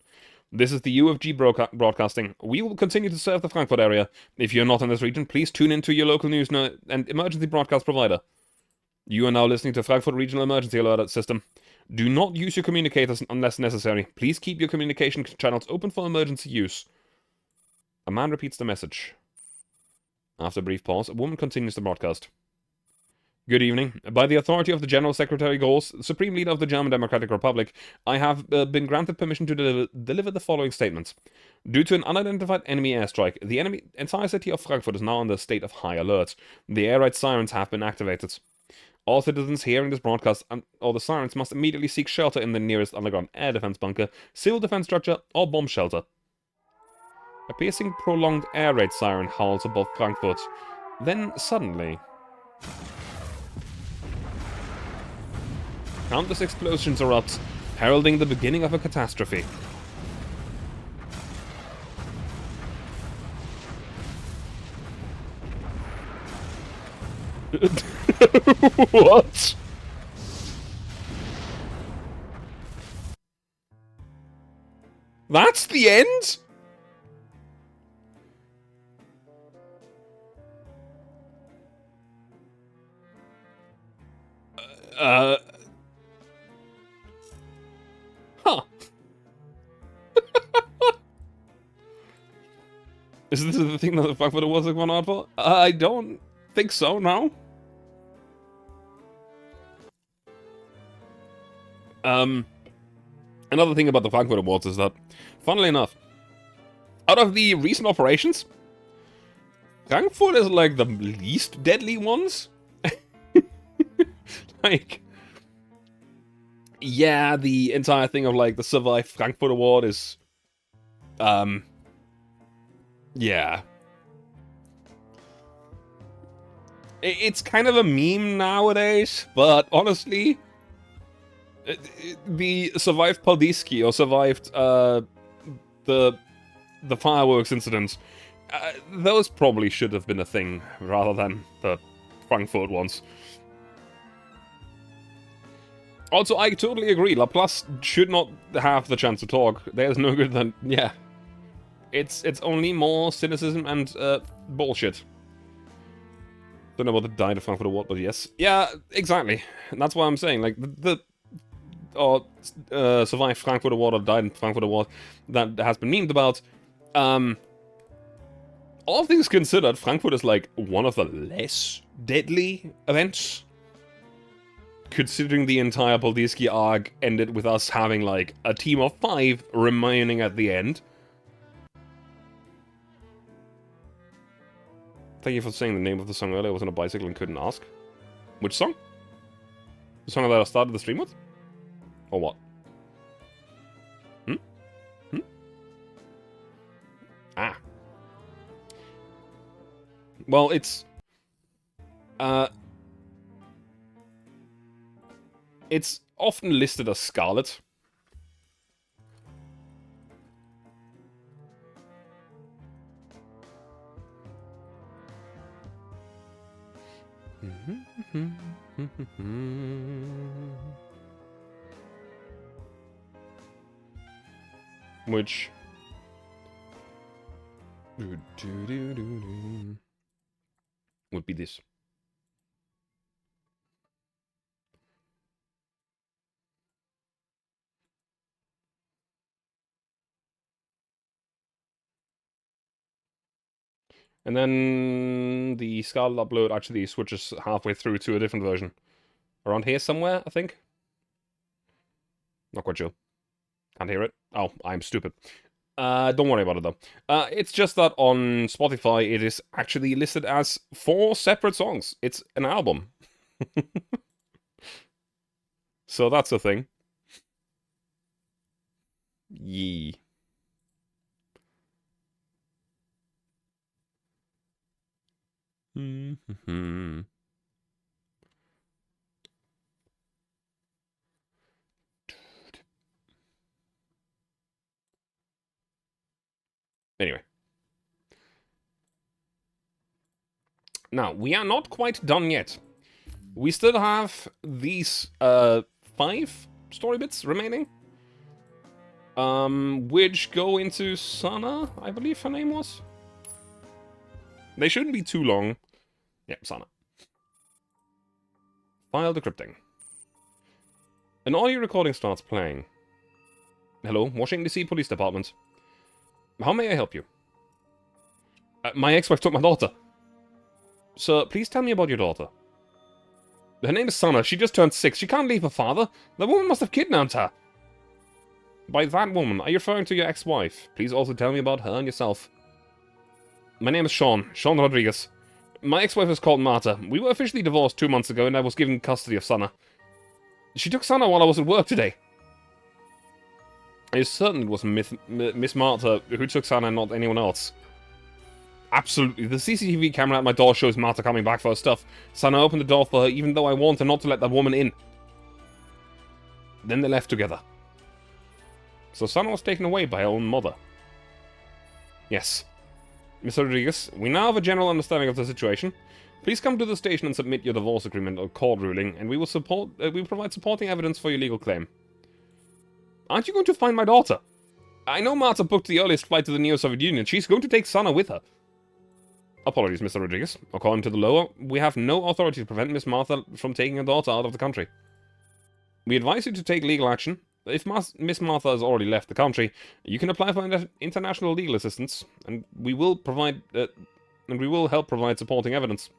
This is the UFG broadcasting. We will continue to serve the Frankfurt area. If you're not in this region, please tune in to your local news and emergency broadcast provider. You are now listening to Frankfurt Regional Emergency Alert System. Do not use your communicators unless necessary. Please keep your communication channels open for emergency use. A man repeats the message. After a brief pause, a woman continues the broadcast. Good evening. By the authority of the General Secretary Gauss, Supreme Leader of the German Democratic Republic, I have been granted permission to deliver the following statements. Due to an unidentified enemy airstrike, the entire city of Frankfurt is now under a state of high alert. The air raid sirens have been activated. All citizens hearing this broadcast or the sirens must immediately seek shelter in the nearest underground air defense bunker, civil defense structure, or bomb shelter. A piercing, prolonged air raid siren howls above Frankfurt. Then, suddenly... countless explosions erupt, heralding the beginning of a catastrophe. What? That's the end? Huh. Is this the thing that the Frankfurter was going on for? I don't think so, no. Another thing about the Frankfurt Awards is that, funnily enough, out of the recent operations, Frankfurt is like the least deadly ones. Like, yeah, the entire thing of like the Survive Frankfurt Award is, yeah. It's kind of a meme nowadays, but honestly, the survived Paldiski or survived the fireworks incident, those probably should have been a thing rather than the Frankfurt ones. Also, I totally agree. Laplace should not have the chance to talk. There's no good than yeah. It's only more cynicism and bullshit. Don't know what the died of Frankfurt Award, but yes, yeah, exactly. And that's why I'm saying like survived Frankfurt Award or died in Frankfurt Award that has been memed about. All things considered, Frankfurt is like one of the less deadly events. Considering the entire Paldiski arc ended with us having like a team of 5 remaining at the end. Thank you for saying the name of the song earlier. I was on a bicycle and couldn't ask. Which song? The song that I started the stream with? Or what? Ah. Well, it's often listed as Scarlet. Which would be this. And then the Scarlet upload actually switches halfway through to a different version. Around here somewhere, I think. Not quite sure. Can't hear it. Oh, I'm stupid. Don't worry about it though. It's just that on Spotify it is actually listed as 4 separate songs. It's an album. So that's a thing. Yee. Anyway. Now, we are not quite done yet. We still have these 5 story bits remaining. Which go into Sana, I believe her name was. They shouldn't be too long. Yeah, Sana. File decrypting. An audio recording starts playing. Hello, Washington DC Police Department. How may I help you? My ex-wife took my daughter. Sir, please tell me about your daughter. Her name is Sana. She just turned 6. She can't leave her father. The woman must have kidnapped her. By that woman, are you referring to your ex-wife? Please also tell me about her and yourself. My name is Sean Rodriguez. My ex-wife is called Marta. We were officially divorced 2 months ago, and I was given custody of Sana. She took Sana while I was at work today. It certainly was Miss Marta who took Sana and not anyone else. Absolutely. The CCTV camera at my door shows Marta coming back for her stuff. Sana opened the door for her, even though I warned her not to let that woman in. Then they left together. So Sana was taken away by her own mother. Yes. Mr. Rodriguez, we now have a general understanding of the situation. Please come to the station and submit your divorce agreement or court ruling, and we will provide supporting evidence for your legal claim. Aren't you going to find my daughter? I know Marta booked the earliest flight to the Neo-Soviet Union. She's going to take Sana with her. Apologies, Mr. Rodriguez. According to the law, we have no authority to prevent Miss Martha from taking her daughter out of the country. We advise you to take legal action. If Miss Martha has already left the country, you can apply for international legal assistance, and we will help provide supporting evidence.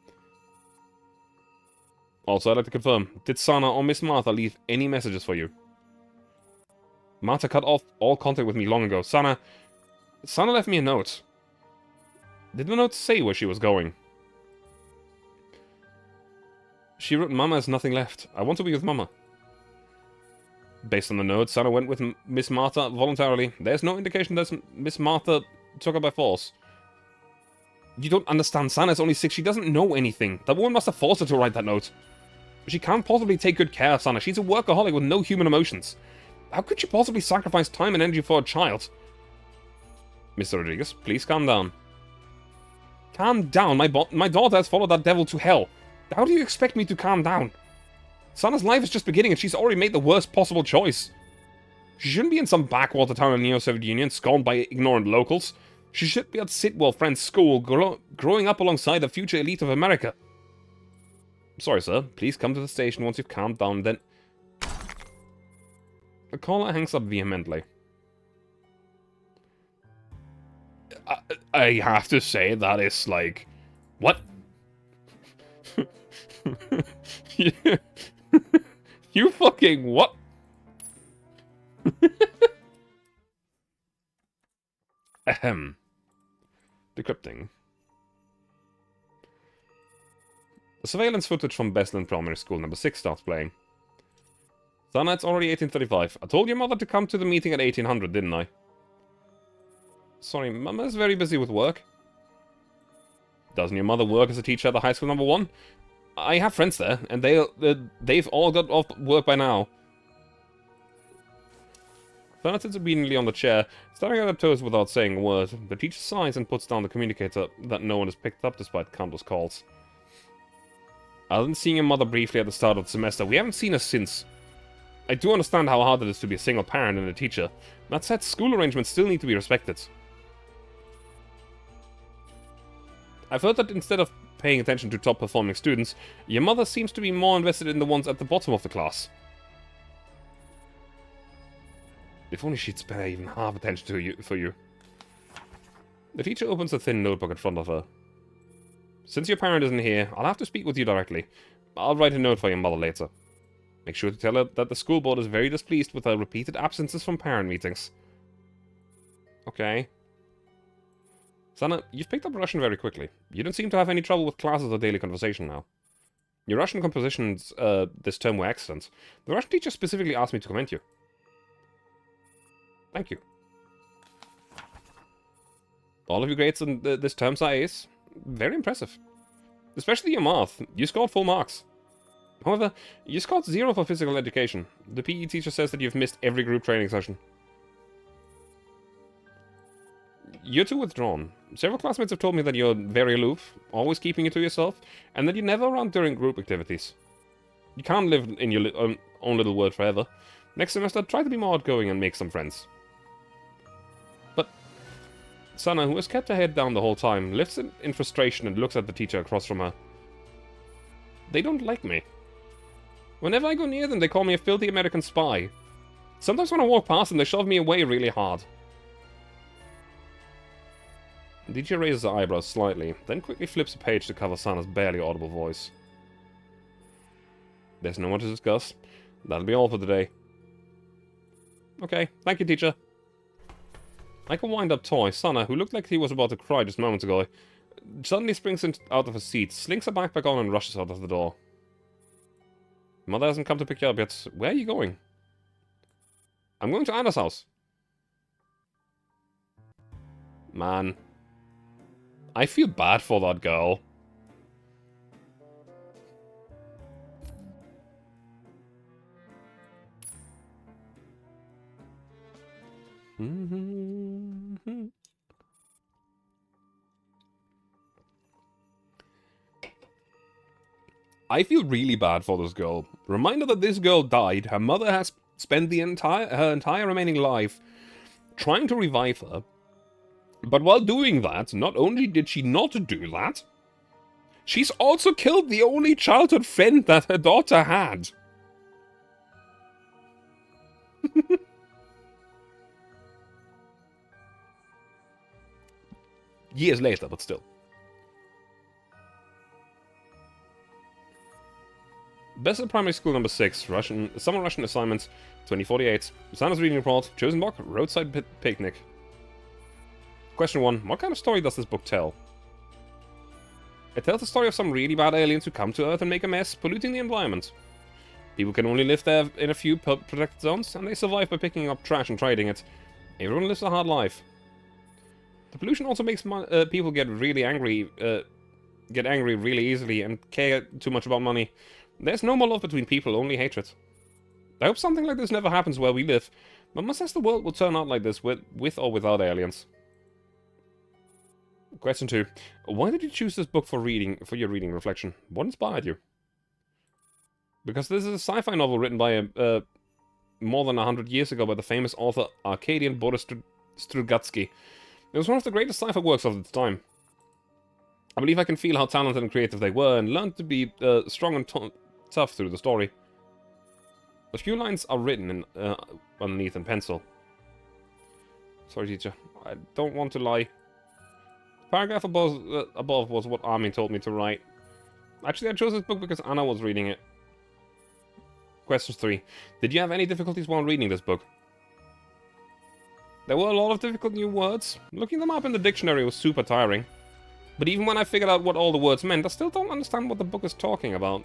Also, I'd like to confirm, did Sana or Miss Martha leave any messages for you? Marta cut off all contact with me long ago. Sana left me a note. Did the note say where she was going? She wrote, Mama has nothing left. I want to be with Mama. Based on the note, Sana went with Miss Martha voluntarily. There's no indication that Miss Martha took her by force. You don't understand. Sana's only 6. She doesn't know anything. That woman must have forced her to write that note. She can't possibly take good care of Sana. She's a workaholic with no human emotions. How could she possibly sacrifice time and energy for a child? Mr. Rodriguez, please calm down. Calm down? My daughter has followed that devil to hell. How do you expect me to calm down? Sana's life is just beginning and she's already made the worst possible choice. She shouldn't be in some backwater town in the Neo-Soviet Union, scorned by ignorant locals. She should be at Sitwell Friends School, growing up alongside the future elite of America. Sorry, sir. Please come to the station once you've calmed down, then... The caller hangs up vehemently. I have to say, that is like... What? You fucking what? Ahem. Decrypting. The surveillance footage from Bestland Primary School number 6 starts playing. Sana, it's already 1835. I told your mother to come to the meeting at 1800, didn't I? Sorry, Mama's very busy with work. Doesn't your mother work as a teacher at the high school number 1? I have friends there, and they've all got off work by now. Sana sits obediently on the chair, staring at her toes without saying a word. The teacher sighs and puts down the communicator that no one has picked up despite countless calls. Other than seeing your mother briefly at the start of the semester, we haven't seen her since. I do understand how hard it is to be a single parent and a teacher. That said, school arrangements still need to be respected. I've heard that instead of paying attention to top-performing students, your mother seems to be more invested in the ones at the bottom of the class. If only she'd spare even half attention for you. The teacher opens a thin notebook in front of her. Since your parent isn't here, I'll have to speak with you directly. I'll write a note for your mother later. Make sure to tell her that the school board is very displeased with her repeated absences from parent meetings. Okay. Sana, you've picked up Russian very quickly. You don't seem to have any trouble with classes or daily conversation now. Your Russian compositions this term were excellent. The Russian teacher specifically asked me to commend you. Thank you. All of your grades in this term's are A's. Very impressive. Especially your math. You scored full marks. However, you scored 0 for physical education. The PE teacher says that you've missed every group training session. You're too withdrawn. Several classmates have told me that you're very aloof, always keeping it to yourself, and that you're never around during group activities. You can't live in your own little world forever. Next semester, try to be more outgoing and make some friends. But Sana, who has kept her head down the whole time, lifts it in frustration and looks at the teacher across from her. They don't like me. Whenever I go near them, they call me a filthy American spy. Sometimes when I walk past them, they shove me away really hard. The teacher raises her eyebrows slightly, then quickly flips a page to cover Sana's barely audible voice. There's no more to discuss. That'll be all for today. Okay, thank you, teacher. Like a wind-up toy, Sana, who looked like he was about to cry just moments ago, suddenly springs out of her seat, slinks her backpack on, and rushes out of the door. Mother hasn't come to pick you up yet. Where are you going? I'm going to Anna's house. Man. I feel bad for that girl. I feel really bad for this girl. Reminder that this girl died. Her mother has spent her entire remaining life trying to revive her. But while doing that, not only did she not do that, she's also killed the only childhood friend that her daughter had. Years later, but still. Best of Primary School number 6, Summer Russian Assignment, 2048. Sana's reading report, chosen book, roadside picnic. Question 1. What kind of story does this book tell? It tells the story of some really bad aliens who come to Earth and make a mess, polluting the environment. People can only live there in a few protected zones, and they survive by picking up trash and trading it. Everyone lives a hard life. The pollution also makes people get really angry, really easily, and care too much about money. There's no more love between people, only hatred. I hope something like this never happens where we live, but much as the world will turn out like this with or without aliens. Question 2. Why did you choose this book for your reading reflection? What inspired you? Because this is a sci-fi novel written by more than 100 years ago by the famous author Arkadian Boris Strugatsky. It was one of the greatest sci-fi works of its time. I believe I can feel how talented and creative they were, and learned to be strong and tough through the story. A few lines are written underneath in pencil. Sorry, teacher. I don't want to lie. The paragraph above was what Armin told me to write. Actually, I chose this book because Anna was reading it. Question 3. Did you have any difficulties while reading this book? There were a lot of difficult new words. Looking them up in the dictionary was super tiring. But even when I figured out what all the words meant, I still don't understand what the book is talking about.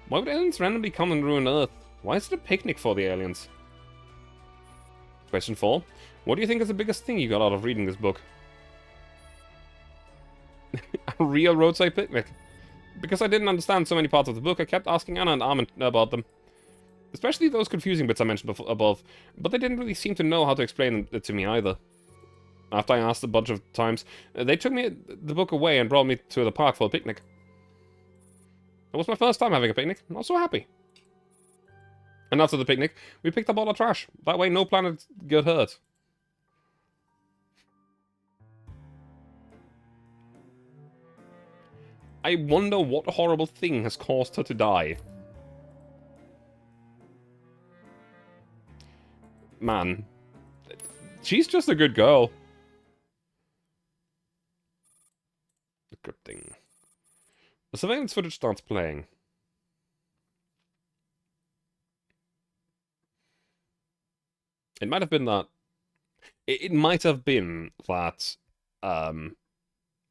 Why would aliens randomly come and ruin Earth? Why is it a picnic for the aliens? Question 4. What do you think is the biggest thing you got out of reading this book? A real roadside picnic. Because I didn't understand so many parts of the book, I kept asking Anna and Armin about them. Especially those confusing bits I mentioned above, but they didn't really seem to know how to explain it to me either. After I asked a bunch of times, they took the book away and brought me to the park for a picnic. It was my first time having a picnic. I was so happy. And after the picnic, we picked up all our trash. That way no planet got hurt. I wonder what horrible thing has caused her to die. Man. She's just a good girl. Scripting. The surveillance footage starts playing. It might have been that... It might have been that...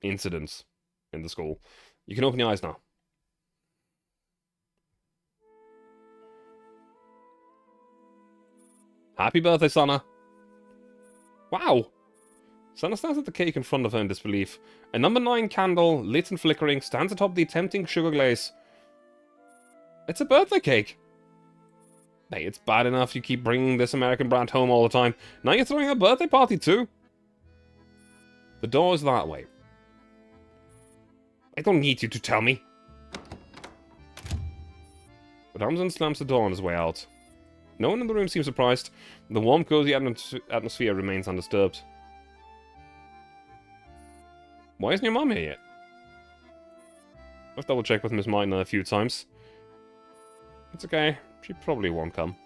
incident in the school. You can open your eyes now. Happy birthday, Sana. Wow. Sana stares at the cake in front of her in disbelief. A number 9 candle, lit and flickering, stands atop the tempting sugar glaze. It's a birthday cake. Hey, it's bad enough you keep bringing this American brand home all the time. Now you're throwing a birthday party too. The door is that way. I don't need you to tell me. Ramzan slams the door on his way out. No one in the room seems surprised. The warm, cozy atmosphere remains undisturbed. Why isn't your mum here yet? I've double-checked with Miss Meitner a few times. It's okay. She probably won't come.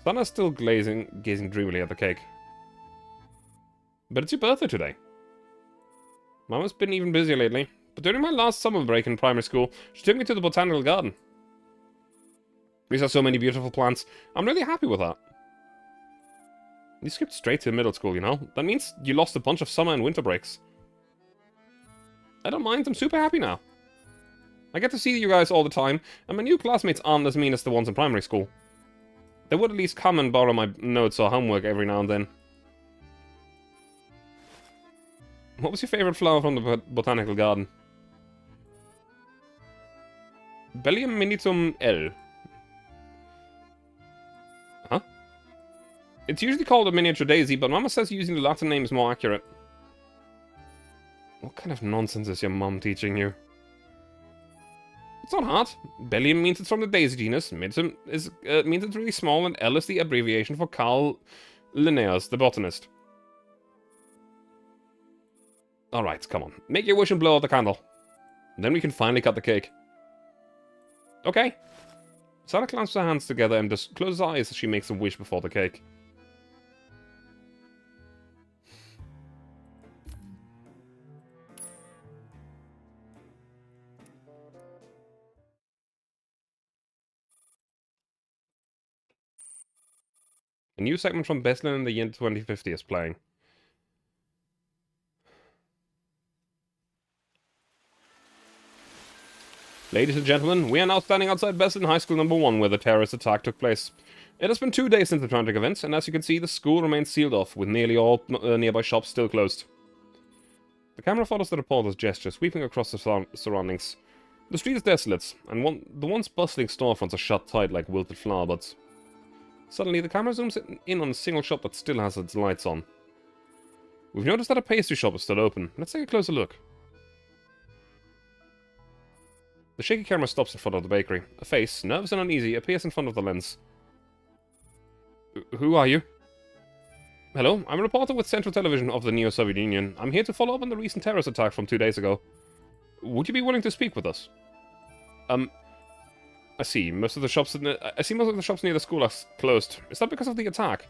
Sana's still gazing dreamily at the cake. But it's your birthday today. Mama's been even busier lately. But during my last summer break in primary school, she took me to the botanical garden. These are so many beautiful plants. I'm really happy with that. You skipped straight to middle school, you know? That means you lost a bunch of summer and winter breaks. I don't mind, I'm super happy now. I get to see you guys all the time, and my new classmates aren't as mean as the ones in primary school. They would at least come and borrow my notes or homework every now and then. What was your favourite flower from the botanical garden? Bellium minitum L. Huh? It's usually called a miniature daisy, but Mama says using the Latin name is more accurate. What kind of nonsense is your mum teaching you? It's not hard. Bellium means it's from the daisy genus, minitum means it's really small, and L is the abbreviation for Carl Linnaeus, the botanist. Alright, come on. Make your wish and blow out the candle. Then we can finally cut the cake. Okay. Sarah clamps her hands together and just closes her eyes as she makes a wish before the cake. A new segment from Beslin in the year 2050 is playing. Ladies and gentlemen, we are now standing outside Beslin High School number 1, where the terrorist attack took place. It has been 2 days since the tragic event, and as you can see, the school remains sealed off, with nearly all nearby shops still closed. The camera follows the reporter's gesture, sweeping across the surroundings. The street is desolate, and the once bustling storefronts are shut tight like wilted flower buds. Suddenly, the camera zooms in on a single shop that still has its lights on. We've noticed that a pastry shop is still open. Let's take a closer look. The shaky camera stops in front of the bakery. A face, nervous and uneasy, appears in front of the lens. Who are you? Hello, I'm a reporter with Central Television of the Neo-Soviet Union. I'm here to follow up on the recent terrorist attack from 2 days ago. Would you be willing to speak with us? I see. Most of the shops near the school are closed. Is that because of the attack?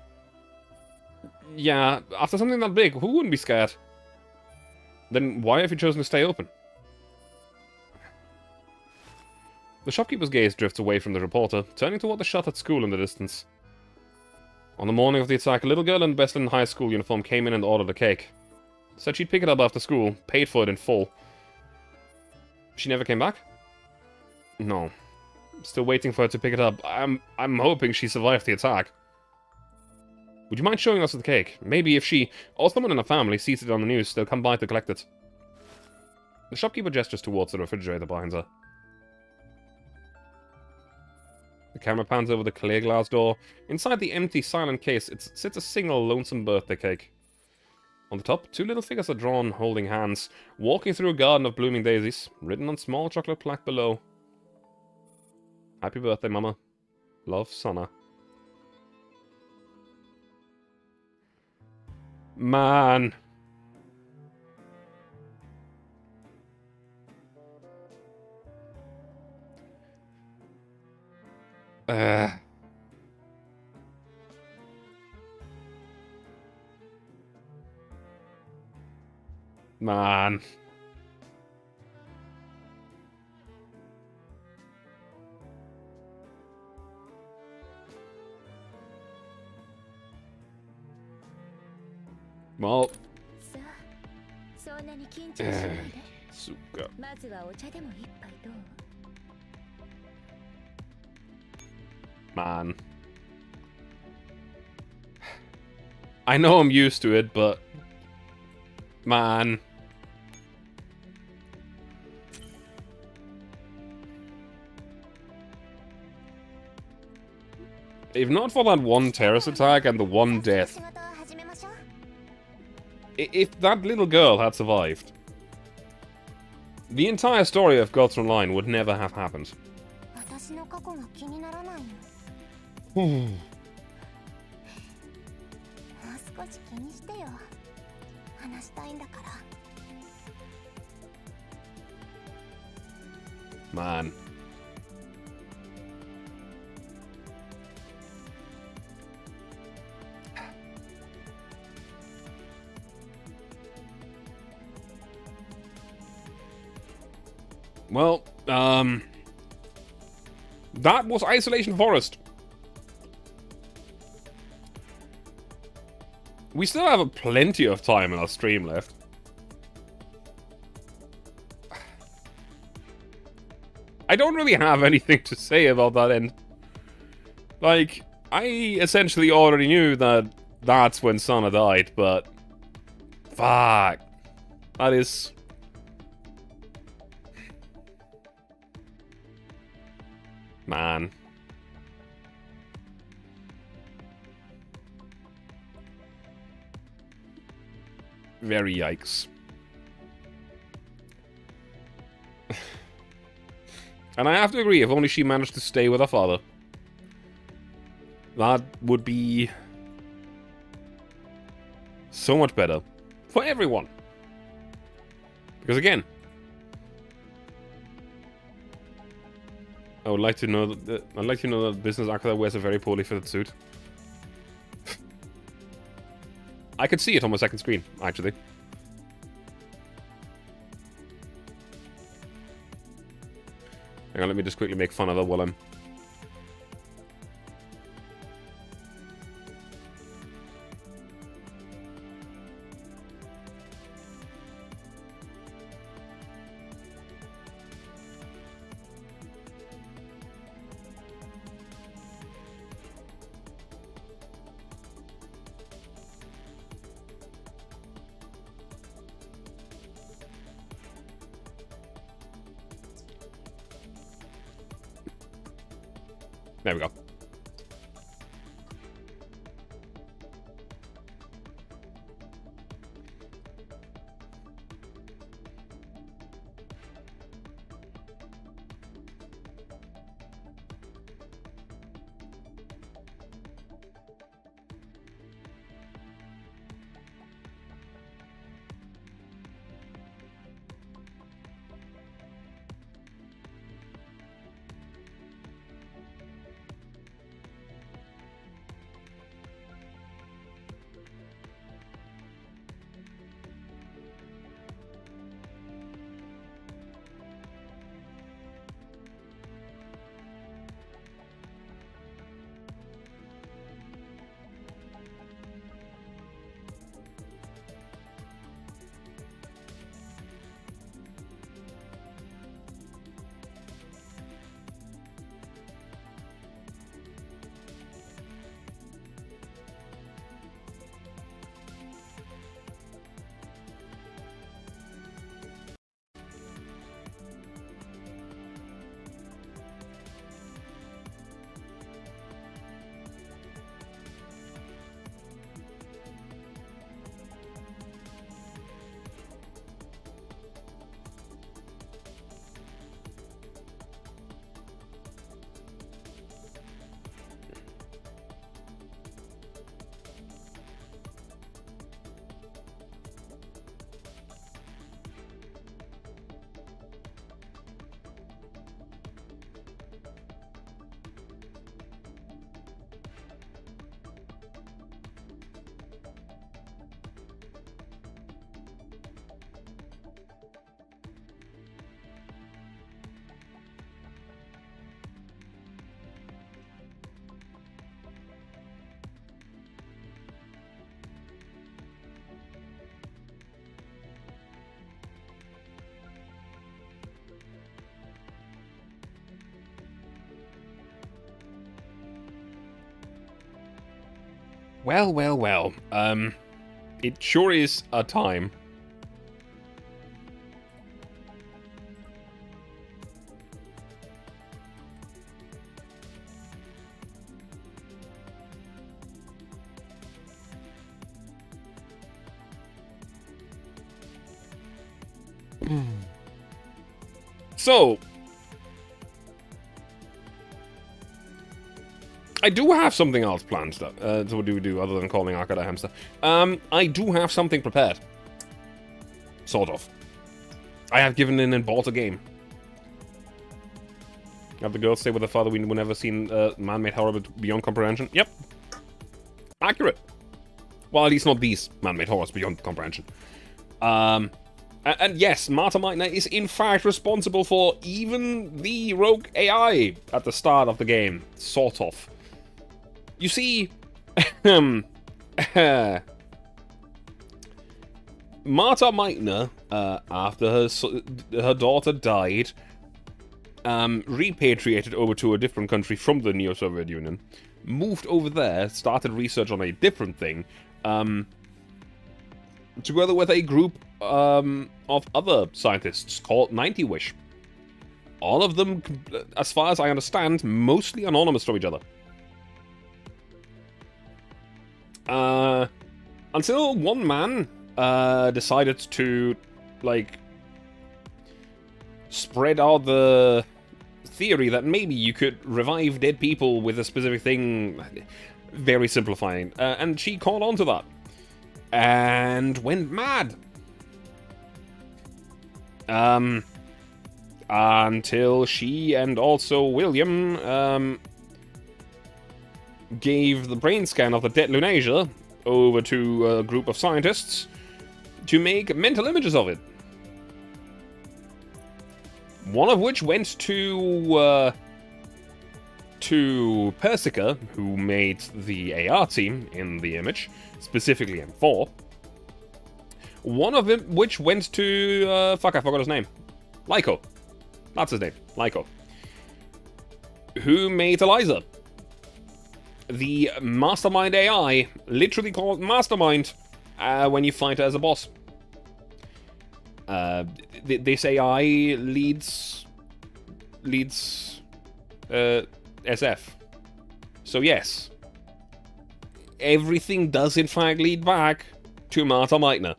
Yeah, after something that big, who wouldn't be scared? Then why have you chosen to stay open? The shopkeeper's gaze drifts away from the reporter, turning toward the shuttered school in the distance. On the morning of the attack, a little girl in Beslin High School uniform came in and ordered a cake. Said she'd pick it up after school, paid for it in full. She never came back? No. Still waiting for her to pick it up. I'm hoping she survived the attack. Would you mind showing us the cake? Maybe if she, or someone in her family, sees it on the news, they'll come by to collect it. The shopkeeper gestures towards the refrigerator behind her. The camera pans over the clear glass door. Inside the empty, silent case, sits a single lonesome birthday cake. On the top, 2 little figures are drawn, holding hands, walking through a garden of blooming daisies, written on small chocolate plaque below. Happy birthday, Mama. Love, Sana. Man. Man. Well. Suka. Man. I know I'm used to it, but... Man. If not for that one terrorist attack and the one death... If that little girl had survived, the entire story of Gods Online would never have happened. Man. Well, That was Isolation Forest. We still have plenty of time in our stream left. I don't really have anything to say about that end. Like, I essentially already knew that that's when Sana died, but... Fuck. That is... Man. Very yikes. And I have to agree, if only she managed to stay with her father. That would be... so much better. For everyone. Because again... I would like to know that... I'd like to know that Business Akira wears a very poorly fitted suit. I could see it on my second screen, actually. Hang on, let me just quickly make fun of her while I'm... There we go. Well, well, well. It sure is a time. So, I do have something else planned. So what do we do other than calling Akira hamster? I do have something prepared. Sort of. I have given in and bought a game. Have the girls stay with their father we never seen man-made horror beyond comprehension? Yep. Accurate. Well, at least not these man-made horrors beyond comprehension. And yes, Marta Meitner is in fact responsible for even the rogue AI at the start of the game. Sort of. You see, Marta Meitner, after her daughter died, repatriated over to a different country from the Neo-Soviet Union, moved over there, started research on a different thing, together with a group of other scientists called 90 Wish. All of them, as far as I understand, mostly anonymous from each other. Until one man decided to, like, spread out the theory that maybe you could revive dead people with a specific thing, very simplifying, and she caught on to that and went mad. Until she and also William gave the brain scan of the dead Lunasia over to a group of scientists to make mental images of it. One of which went to Persica, who made the AR team in the image, specifically M4. One of them which went to, fuck, I forgot his name. Lyko. That's his name. Lyko. Who made Eliza. The Mastermind AI, literally called Mastermind, when you fight her as a boss. This AI leads SF. So yes, everything does in fact lead back to Marta Meitner.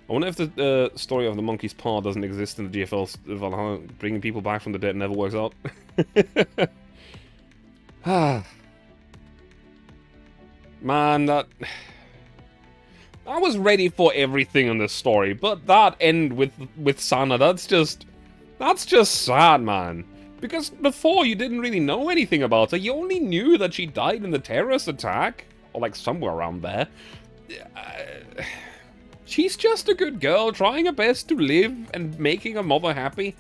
I wonder if the story of the monkey's paw doesn't exist in the GFL Valhalla. Bringing people back from the dead never works out. Man, that... I was ready for everything in this story, but that end with Sana, that's just sad, man. Because before, you didn't really know anything about her. You only knew that she died in the terrorist attack, or like somewhere around there. She's just a good girl, trying her best to live and making her mother happy.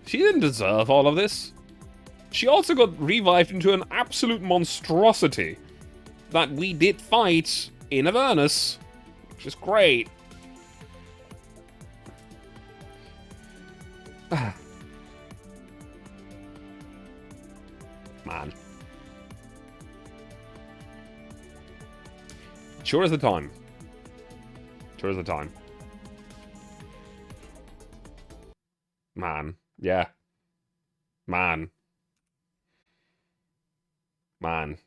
She didn't deserve all of this. She also got revived into an absolute monstrosity that we did fight in Avernus, which is great. Man. Sure is the time. Sure is the time. Man. Yeah. Man. Man.